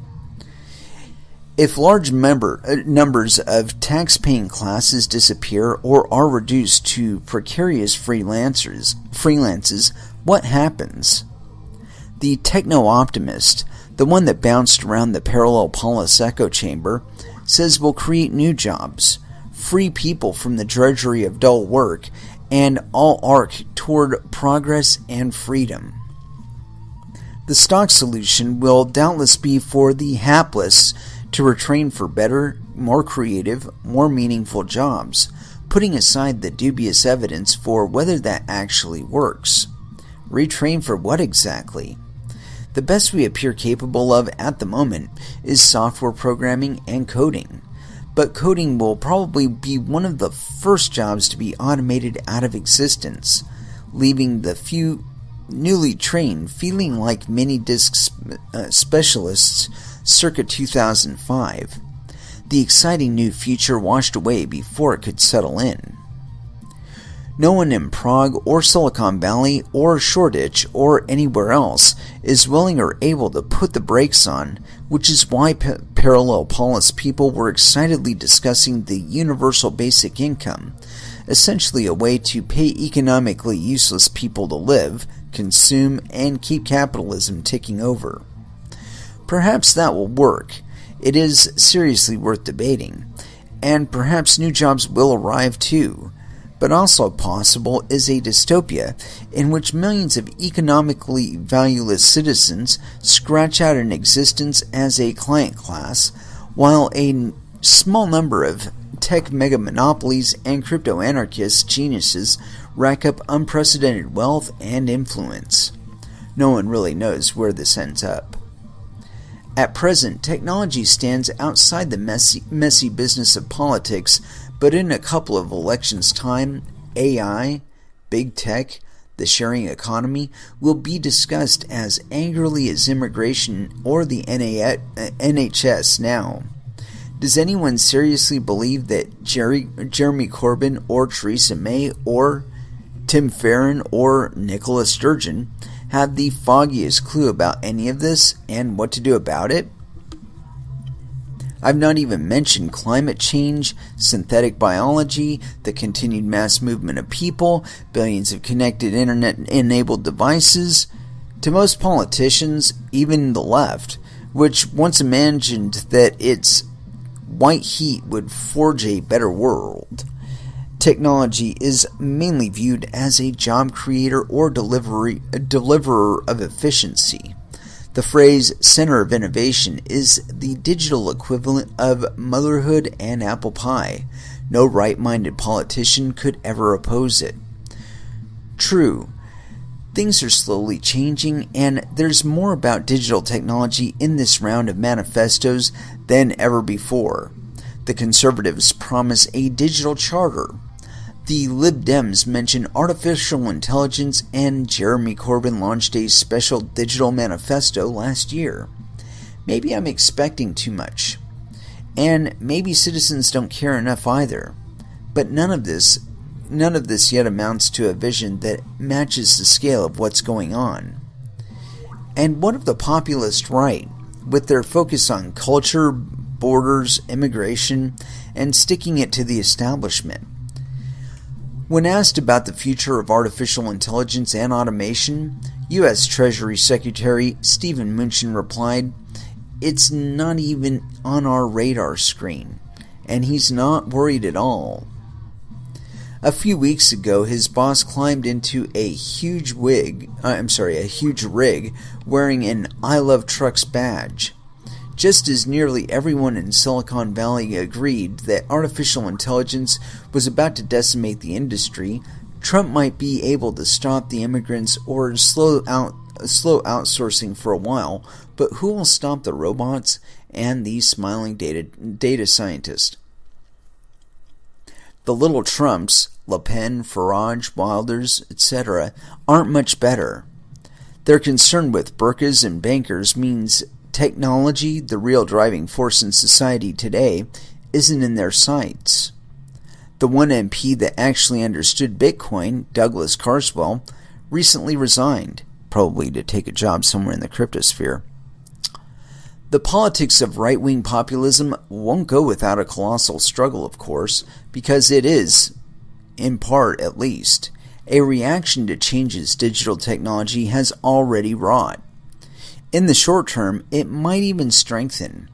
If large numbers of tax-paying classes disappear or are reduced to precarious freelances, what happens? The techno-optimist, the one that bounced around the parallel polis echo chamber, says we'll create new jobs, free people from the drudgery of dull work, and all arc toward progress and freedom. The stock solution will doubtless be for the hapless to retrain for better, more creative, more meaningful jobs, putting aside the dubious evidence for whether that actually works. Retrain for what exactly? The best we appear capable of at the moment is software programming and coding. But coding will probably be one of the first jobs to be automated out of existence, leaving the few newly trained feeling like mini-disc specialists circa 2005. The exciting new future washed away before it could settle in. No one in Prague or Silicon Valley or Shoreditch or anywhere else is willing or able to put the brakes on, which is why parallel polis people were excitedly discussing the universal basic income, essentially a way to pay economically useless people to live, consume, and keep capitalism ticking over. Perhaps that will work. It is seriously worth debating, and perhaps new jobs will arrive too. But also possible is a dystopia in which millions of economically valueless citizens scratch out an existence as a client class, while a small number of tech mega monopolies and crypto-anarchist geniuses rack up unprecedented wealth and influence. No one really knows where this ends up. At present, technology stands outside the messy business of politics, but in a couple of elections' time, AI, big tech, the sharing economy will be discussed as angrily as immigration or the NHS now. Does anyone seriously believe that Jeremy Corbyn or Theresa May or Tim Farron or Nicola Sturgeon have the foggiest clue about any of this and what to do about it? I've not even mentioned climate change, synthetic biology, the continued mass movement of people, billions of connected internet-enabled devices. To most politicians, even the left, which once imagined that its white heat would forge a better world, technology is mainly viewed as a job creator or deliverer of efficiency. The phrase center of innovation is the digital equivalent of motherhood and apple pie. No right-minded politician could ever oppose it. True, things are slowly changing, and there's more about digital technology in this round of manifestos than ever before. The conservatives promise a digital charter. The Lib Dems mention artificial intelligence, and Jeremy Corbyn launched a special digital manifesto last year. Maybe I'm expecting too much. And maybe citizens don't care enough either. But none of this yet amounts to a vision that matches the scale of what's going on. And what of the populist right, with their focus on culture, borders, immigration, and sticking it to the establishment? When asked about the future of artificial intelligence and automation, U.S. Treasury Secretary Steven Mnuchin replied, "It's not even on our radar screen," and he's not worried at all. A few weeks ago, his boss climbed into a huge rig wearing an I Love Trucks badge. Just as nearly everyone in Silicon Valley agreed that artificial intelligence was about to decimate the industry, Trump might be able to stop the immigrants or slow outsourcing for a while, but who will stop the robots and these smiling data scientists? The little Trumps, Le Pen, Farage, Wilders, etc., aren't much better. Their concern with burkas and bankers means technology, the real driving force in society today, isn't in their sights. The one MP that actually understood Bitcoin, Douglas Carswell, recently resigned, probably to take a job somewhere in the cryptosphere. The politics of right-wing populism won't go without a colossal struggle, of course, because it is, in part at least, a reaction to changes digital technology has already wrought. In the short term, it might even strengthen.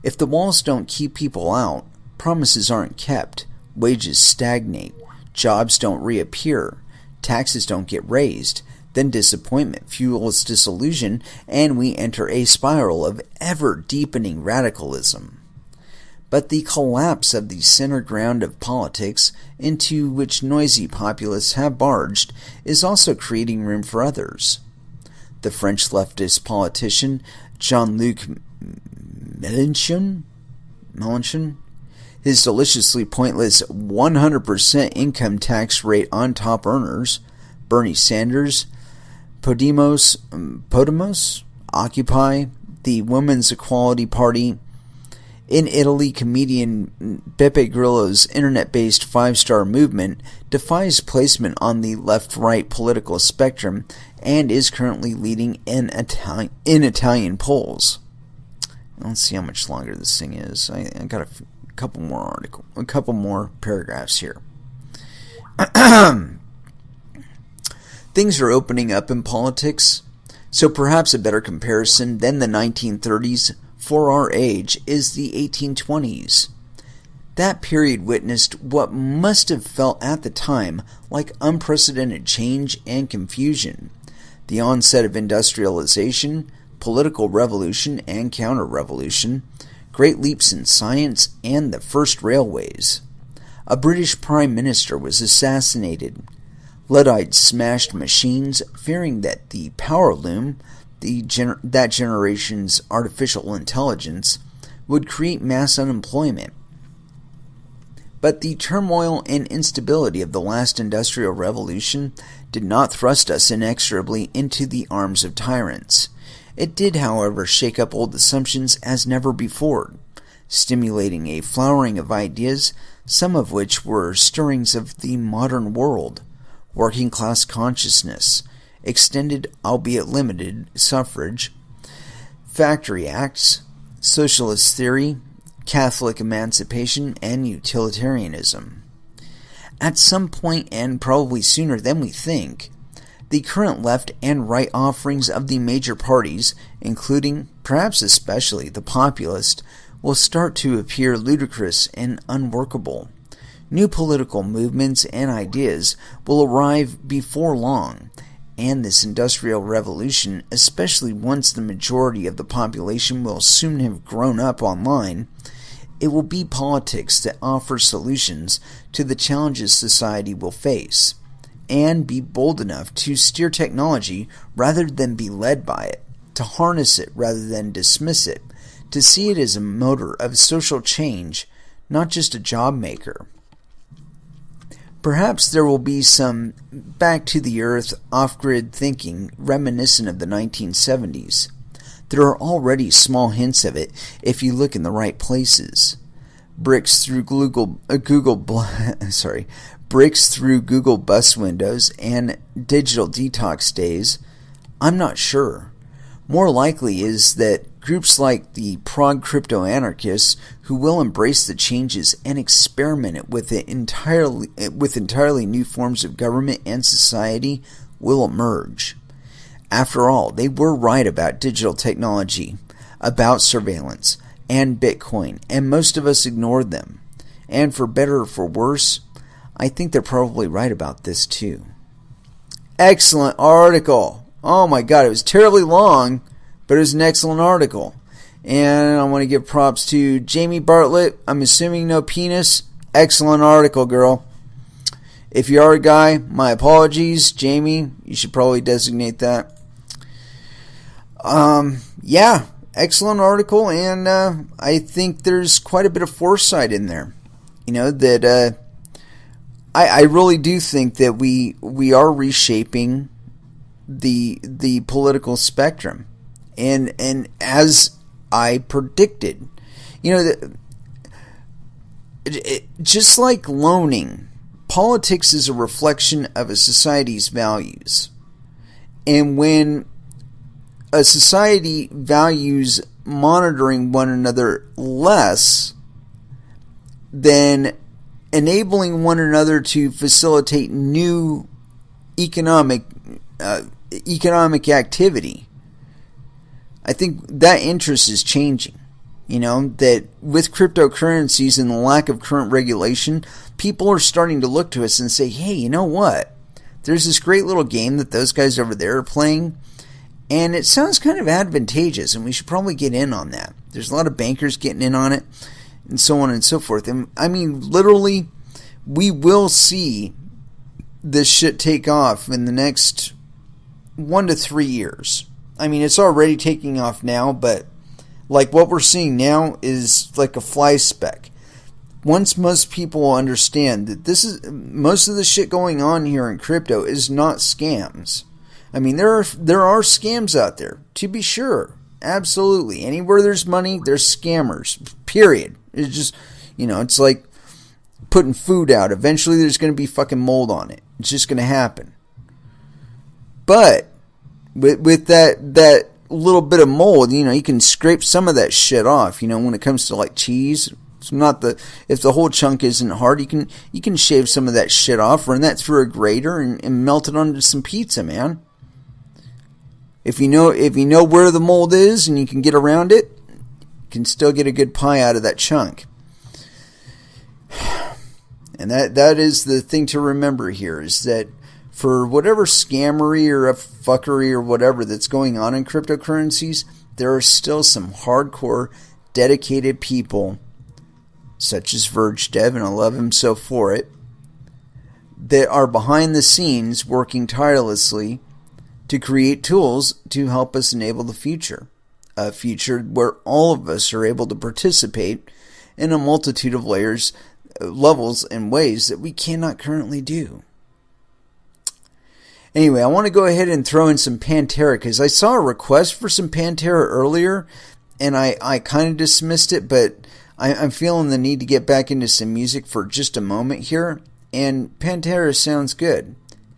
If the walls don't keep people out, promises aren't kept, wages stagnate, jobs don't reappear, taxes don't get raised, then disappointment fuels disillusion, and we enter a spiral of ever-deepening radicalism. but the collapse of the center ground of politics into which noisy populists have barged is also creating room for others. The French leftist politician Jean-Luc Mélenchon, his deliciously pointless 100% income tax rate on top earners, Bernie Sanders, Podemos, Occupy, the Women's Equality Party. In Italy, comedian Beppe Grillo's internet-based five-star movement defies placement on the left-right political spectrum and is currently leading in Italian polls. Let's see how much longer this thing is. I got a couple more paragraphs here. Things are opening up in politics, so perhaps a better comparison than the 1930s for our age is the 1820s. That period witnessed what must have felt at the time like unprecedented change and confusion. The onset of industrialization, political revolution and counter-revolution, great leaps in science, and the first railways. A British Prime Minister was assassinated. Luddites smashed machines, fearing that the power loom, that generation's artificial intelligence, would create mass unemployment. But the turmoil and instability of the last industrial revolution did not thrust us inexorably into the arms of tyrants. It did, however, shake up old assumptions as never before, stimulating a flowering of ideas, some of which were stirrings of the modern world, working-class consciousness, extended, albeit limited, suffrage, factory acts, socialist theory, Catholic emancipation, and utilitarianism. At some point, and probably sooner than we think, the current left and right offerings of the major parties, including, perhaps especially, the populist, will start to appear ludicrous and unworkable. New political movements and ideas will arrive before long, and this industrial revolution, especially once the majority of the population will soon have grown up online, it will be politics that offer solutions to the challenges society will face, and be bold enough to steer technology rather than be led by it, to harness it rather than dismiss it, to see it as a motor of social change, not just a job maker. Perhaps there will be some back-to-the-earth, off-grid thinking reminiscent of the 1970s. There are already small hints of it if you look in the right places. Bricks through Google bus windows and digital detox days. I'm not sure. More likely is that groups like the Prague crypto-anarchists, who will embrace the changes and experiment with entirely new forms of government and society, will emerge. After all, they were right about digital technology, about surveillance, and Bitcoin, and most of us ignored them. And for better or for worse, I think they're probably right about this too. Excellent article. Oh my god, it was terribly long, but it was an excellent article. And I want to give props to Jamie Bartlett. I'm assuming no penis. Excellent article, girl. If you are a guy, my apologies. Jamie, you should probably designate that. Yeah, excellent article, and I think there's quite a bit of foresight in there. You know, that I really do think that we are reshaping the political spectrum. And as I predicted, you know, just like loaning, politics is a reflection of a society's values. And when a society values monitoring one another less than enabling one another to facilitate new economic activity, I think that interest is changing. You know, that with cryptocurrencies and the lack of current regulation, people are starting to look to us and say, hey, you know what? There's this great little game that those guys over there are playing, and it sounds kind of advantageous, and we should probably get in on that. There's a lot of bankers getting in on it. and so on and so forth. And I mean, literally, we will see this shit take off in the next 1 to 3 years. I mean, it's already taking off now, but like what we're seeing now is like a fly speck. Once most people understand that this is most of the shit going on here in crypto is not scams. I mean, there are scams out there, to be sure. Absolutely. Anywhere there's money, there's scammers. Period. It's just, it's like putting food out. Eventually there's going to be fucking mold on it. It's just going to happen. But with that little bit of mold, you can scrape some of that shit off, when it comes to like cheese. It's not if the whole chunk isn't hard, you can shave some of that shit off, run that through a grater and melt it onto some pizza, man. If you know where the mold is and you can get around it, you can still get a good pie out of that chunk. And that is the thing to remember here, is that for whatever scammery or fuckery or whatever that's going on in cryptocurrencies, there are still some hardcore, dedicated people, such as VergeDev, and I love him so for it, that are behind the scenes working tirelessly to create tools to help us enable the future. A future where all of us are able to participate in a multitude of levels, and ways that we cannot currently do. Anyway, I want to go ahead and throw in some Pantera, because I saw a request for some Pantera earlier, and I kind of dismissed it, but I'm feeling the need to get back into some music for just a moment here, and Pantera sounds good.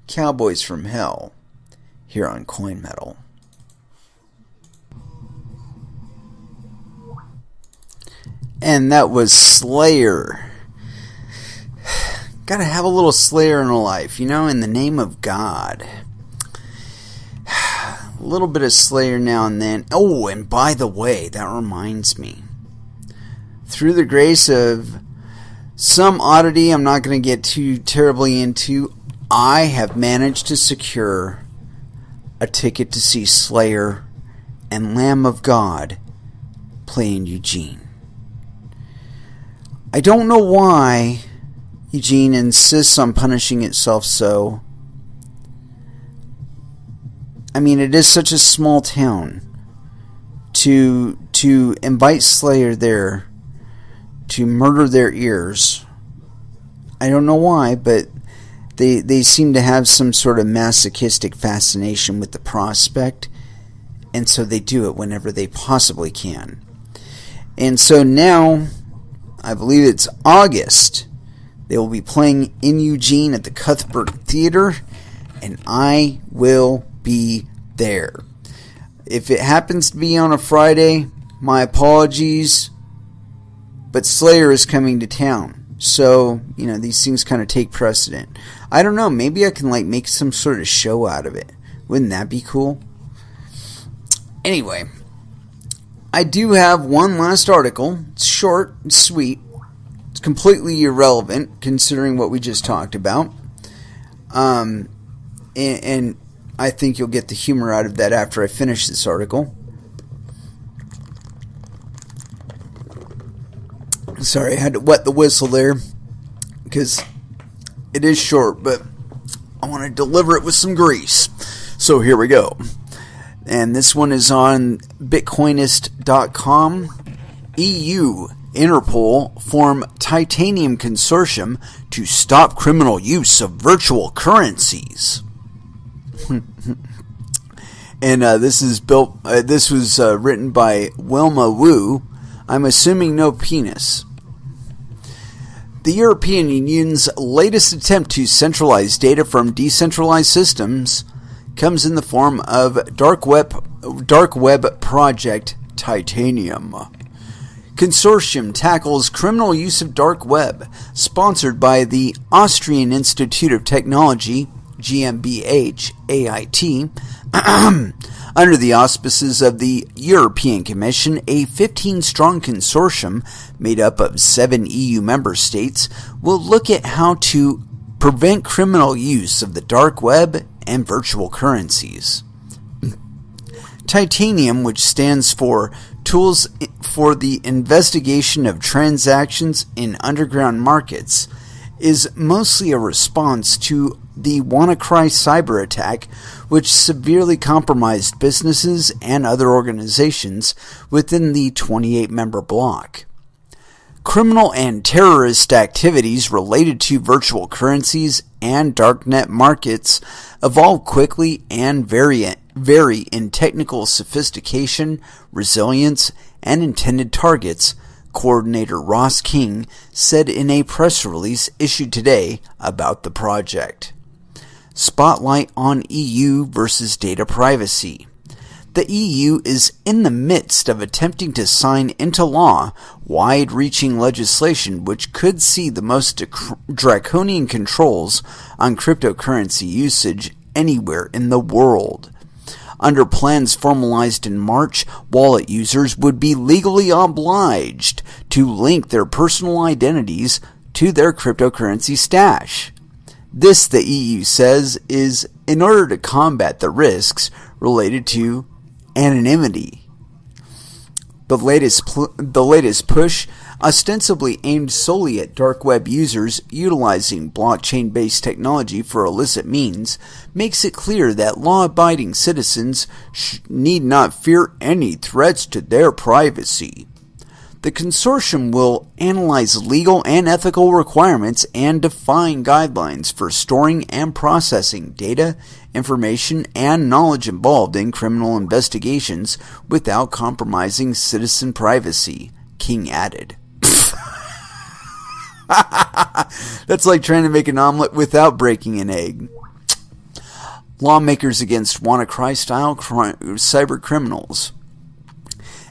Cowboys from Hell, here on Coin Metal. And that was Slayer. Gotta have a little Slayer in a life, in the name of God. A little bit of Slayer now and then. Oh, and by the way, that reminds me. Through the grace of some oddity I'm not going to get too terribly into, I have managed to secure a ticket to see Slayer and Lamb of God play in Eugene. I don't know why Eugene insists on punishing itself so. I mean, it is such a small town. To invite Slayer there to murder their ears. I don't know why, but they seem to have some sort of masochistic fascination with the prospect, and so they do it whenever they possibly can. And so now, I believe it's August, they will be playing in Eugene at the Cuthbert Theater, and I will be there. If it happens to be on a Friday, my apologies, but Slayer is coming to town. So, these things kind of take precedent. I don't know, maybe I can make some sort of show out of it. Wouldn't that be cool? Anyway, I do have one last article. It's short, it's sweet. It's completely irrelevant considering what we just talked about. And I think you'll get the humor out of that after I finish this article. Sorry, I had to wet the whistle there because it is short, but I want to deliver it with some grease. So here we go. And this one is on Bitcoinist.com. EU, Interpol form titanium consortium to stop criminal use of virtual currencies. And this was written by Wilma Wu. I'm assuming no penis. The European Union's latest attempt to centralize data from decentralized systems comes in the form of dark web project Titanium. Consortium tackles criminal use of dark web, sponsored by the Austrian Institute of Technology, GmbH, AIT, under the auspices of the European Commission. A 15-strong consortium made up of 7 EU member states will look at how to prevent criminal use of the dark web and virtual currencies. Titanium, which stands for tools for the investigation of transactions in underground markets, is mostly a response to the WannaCry cyber attack, which severely compromised businesses and other organizations within the 28-member bloc. Criminal and terrorist activities related to virtual currencies and darknet markets evolve quickly and vary in technical sophistication, resilience, and intended targets, Coordinator Ross King said in a press release issued today about the project. Spotlight on EU versus data privacy. The EU is in the midst of attempting to sign into law wide-reaching legislation which could see the most draconian controls on cryptocurrency usage anywhere in the world. Under plans formalized in March, wallet users would be legally obliged to link their personal identities to their cryptocurrency stash. This, the EU says, is in order to combat the risks related to anonymity. The latest push, ostensibly aimed solely at dark web users utilizing blockchain-based technology for illicit means, makes it clear that law-abiding citizens need not fear any threats to their privacy. The consortium will analyze legal and ethical requirements and define guidelines for storing and processing data, information, and knowledge involved in criminal investigations without compromising citizen privacy, King added. That's like trying to make an omelet without breaking an egg. Lawmakers against WannaCry-style cyber criminals.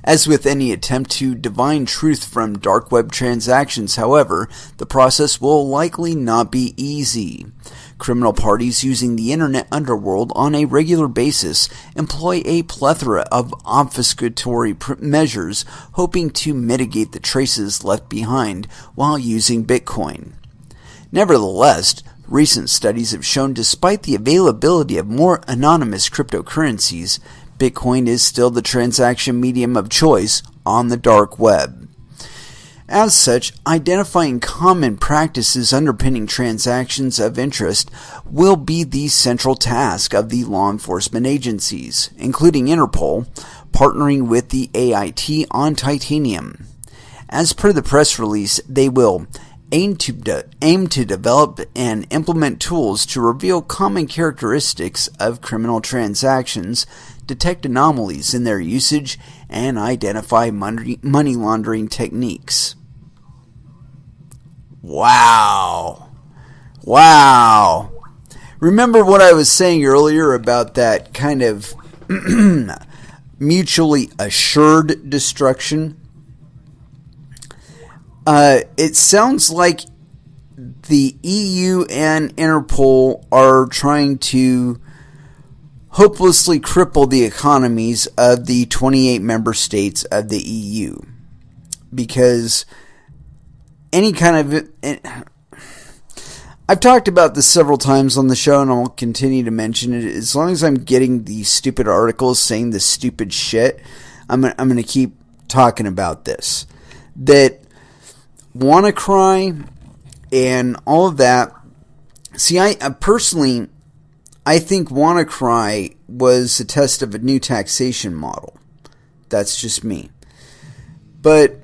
As with any attempt to divine truth from dark web transactions, however, the process will likely not be easy. Criminal parties using the internet underworld on a regular basis employ a plethora of obfuscatory measures, hoping to mitigate the traces left behind while using Bitcoin. Nevertheless, recent studies have shown despite the availability of more anonymous cryptocurrencies, Bitcoin is still the transaction medium of choice on the dark web. As such, identifying common practices underpinning transactions of interest will be the central task of the law enforcement agencies, including Interpol, partnering with the AIT on Titanium. As per the press release, they will aim to develop and implement tools to reveal common characteristics of criminal transactions, detect anomalies in their usage, and identify money laundering techniques. Wow. Remember what I was saying earlier about that kind of mutually assured destruction? It sounds like the EU and Interpol are trying to hopelessly cripple the economies of the 28 member states of the EU. Because any kind of... I've talked about this several times on the show, and I'll continue to mention it. As long as I'm getting these stupid articles saying this stupid shit, I'm going to keep talking about this. That WannaCry and all of that. See, I personally, I think WannaCry was a test of a new taxation model. That's just me. But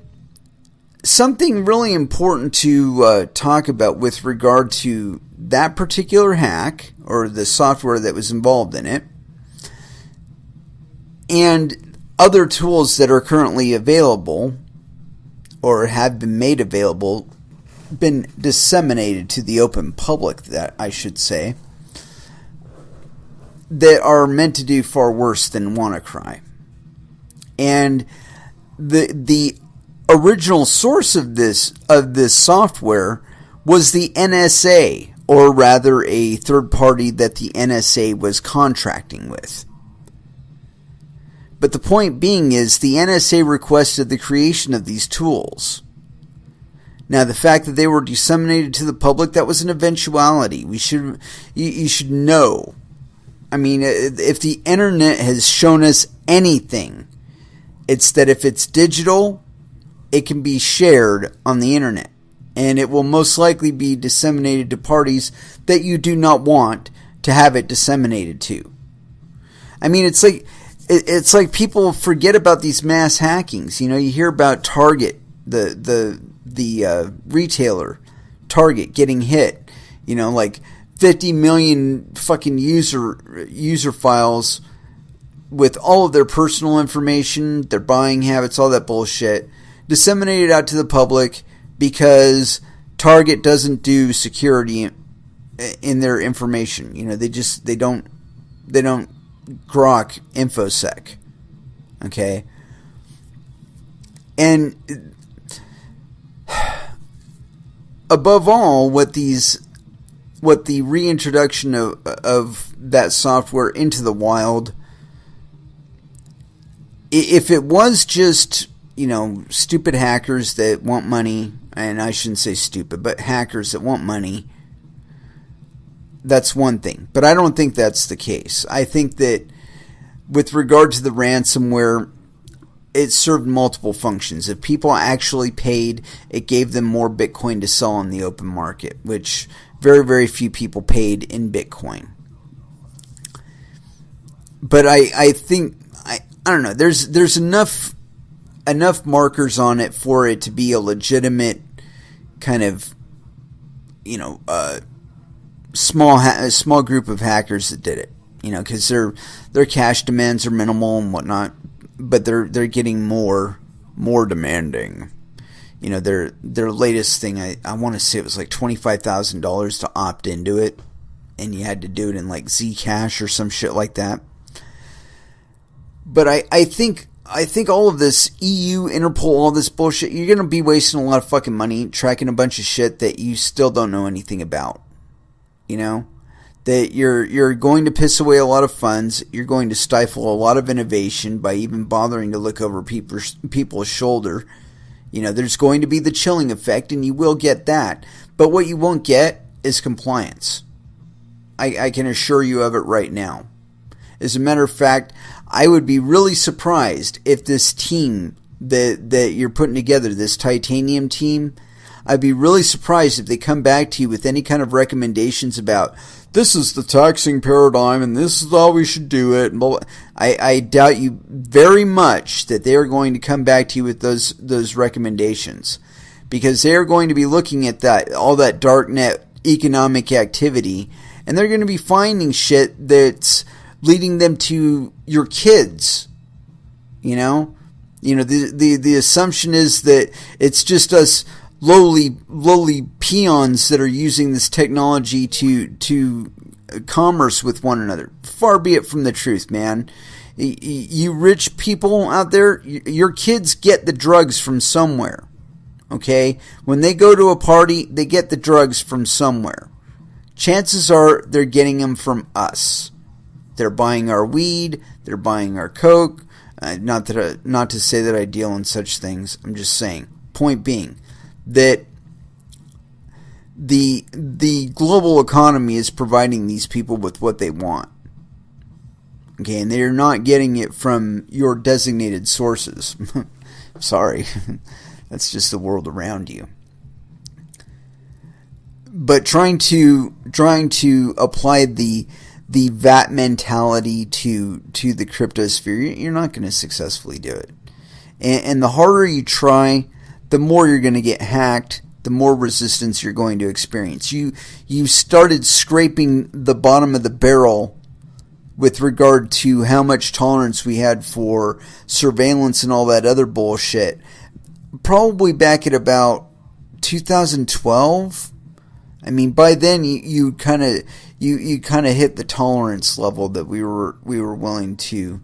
something really important to talk about with regard to that particular hack, or the software that was involved in it, and other tools that are currently available, or have been made available, been disseminated to the open public, that I should say, that are meant to do far worse than WannaCry. And the original source of this software was the NSA, or rather a third party that the NSA was contracting with. But the point being is the NSA requested the creation of these tools. Now, the fact that they were disseminated to the public, that was an eventuality. You should know. I mean, if the internet has shown us anything, It's that if it's digital, it can be shared on the internet. And it will most likely be disseminated to parties that you do not want to have it disseminated to. I mean, it's like people forget about these mass hackings. You hear about Target, the retailer, Target getting hit. Like 50 million fucking user files with all of their personal information, their buying habits, all that bullshit, disseminated out to the public because Target doesn't do security in their information. They don't grok InfoSec. Okay? And above all, what the reintroduction of that software into the wild, if it was just, stupid hackers that want money, and I shouldn't say stupid, but hackers that want money, that's one thing. But I don't think that's the case. I think that with regard to the ransomware, it served multiple functions. If people actually paid, it gave them more Bitcoin to sell on the open market, which very, very few people paid in Bitcoin. But I think, I don't know, there's enough markers on it for it to be a legitimate kind of, small group of hackers that did it. Because their cash demands are minimal and whatnot, but they're getting more demanding. Their latest thing, I want to say it was like $25,000 to opt into it, and you had to do it in like Zcash or some shit like that. But I think all of this EU, Interpol, all this bullshit, you're going to be wasting a lot of fucking money tracking a bunch of shit that you still don't know anything about. That you're going to piss away a lot of funds. You're going to stifle a lot of innovation by even bothering to look over people's shoulder. There's going to be the chilling effect, and you will get that. But what you won't get is compliance. I can assure you of it right now. As a matter of fact, I would be really surprised if this team that you're putting together, this titanium team, I'd be really surprised if they come back to you with any kind of recommendations about, this is the taxing paradigm and this is how we should do it. I doubt you very much that they are going to come back to you with those recommendations, because they are going to be looking at all that darknet economic activity, and they're going to be finding shit that's leading them to your kids. The assumption is that it's just us lowly peons that are using this technology to commerce with one another. Far be it from the truth, man. You rich people out there, your kids get the drugs from somewhere. Okay? When they go to a party, they get the drugs from somewhere. Chances are they're getting them from us. They're buying our weed, they're buying our coke. Not to say that I deal in such things. I'm just saying. Point being that the global economy is providing these people with what they want. Okay, and they're not getting it from your designated sources. Sorry. That's just the world around you. But trying to apply the VAT mentality to the cryptosphere, you're not going to successfully do it. And the harder you try, the more you're going to get hacked, the more resistance you're going to experience. You started scraping the bottom of the barrel with regard to how much tolerance we had for surveillance and all that other bullshit. Probably back at about 2012. I mean, by then you kind of hit the tolerance level that we were willing to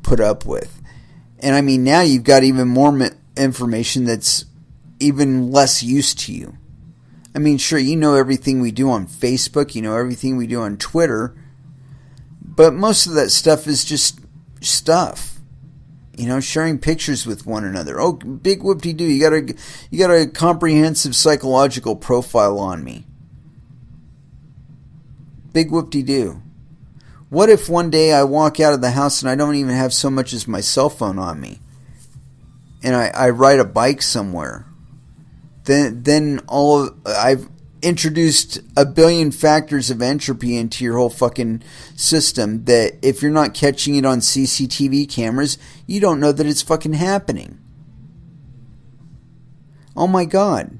put up with. And I mean, now you've got even more information that's even less used to you. I mean, sure, you know everything we do on Facebook, you know everything we do on Twitter, but most of that stuff is just stuff. Sharing pictures with one another. Oh, big whoop-de-doo, you got a comprehensive psychological profile on me. Big whoop-de-doo. What if one day I walk out of the house and I don't even have so much as my cell phone on me? and I ride a bike somewhere, then I've introduced a billion factors of entropy into your whole fucking system that if you're not catching it on CCTV cameras, you don't know that it's fucking happening. Oh my God.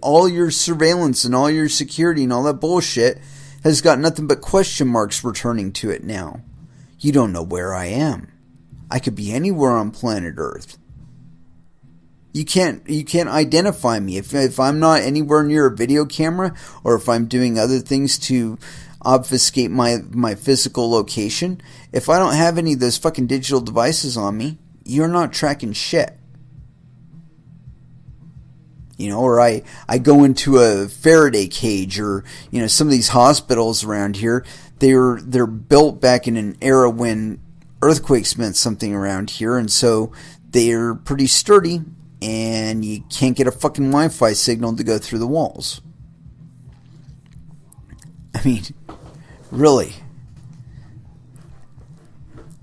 All your surveillance and all your security and all that bullshit has got nothing but question marks returning to it now. You don't know where I am. I could be anywhere on planet Earth. You can't identify me. If I'm not anywhere near a video camera, or if I'm doing other things to obfuscate my physical location, if I don't have any of those fucking digital devices on me, you're not tracking shit. You know, or I go into a Faraday cage, or, you know, some of these hospitals around here, they're built back in an era when earthquakes meant something around here, and so they're pretty sturdy, and you can't get a fucking Wi-Fi signal to go through the walls. I mean, really.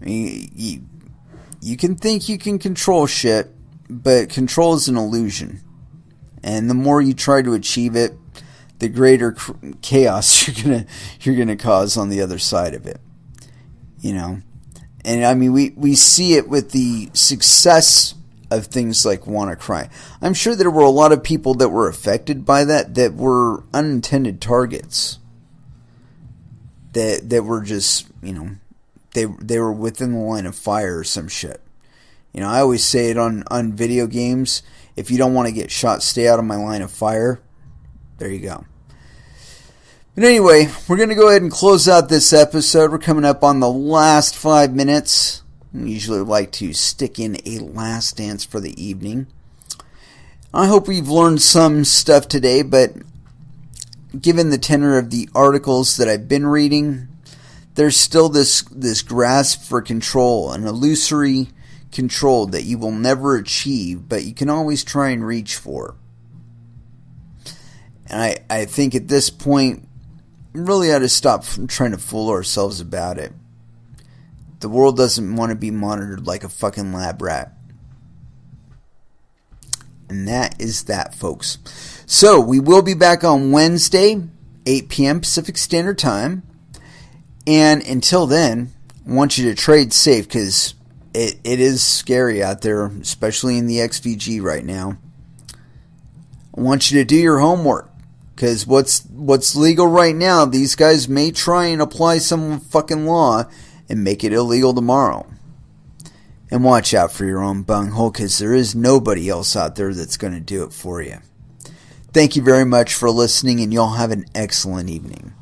I mean, you can think you can control shit, but control is an illusion. And the more you try to achieve it, the greater chaos you're gonna cause on the other side of it. You know? And I mean, we see it with the success of things like WannaCry. I'm sure there were a lot of people that were affected by that were unintended targets. That were just, you know, they were within the line of fire or some shit. You know, I always say it on video games. If you don't want to get shot, stay out of my line of fire. There you go. But anyway, we're going to go ahead and close out this episode. We're coming up on the last 5 minutes. We usually like to stick in a last dance for the evening. I hope we've learned some stuff today, but given the tenor of the articles that I've been reading, there's still this grasp for control, an illusory control that you will never achieve, but you can always try and reach for. And I think at this point, we really ought to stop trying to fool ourselves about it. The world doesn't want to be monitored like a fucking lab rat. And that is that, folks. So, we will be back on Wednesday, 8 p.m. Pacific Standard Time. And until then, I want you to trade safe, because it is scary out there, especially in the XVG right now. I want you to do your homework, because what's legal right now, these guys may try and apply some fucking law and make it illegal tomorrow. And watch out for your own bunghole, because there is nobody else out there that's going to do it for you. Thank you very much for listening, and y'all have an excellent evening.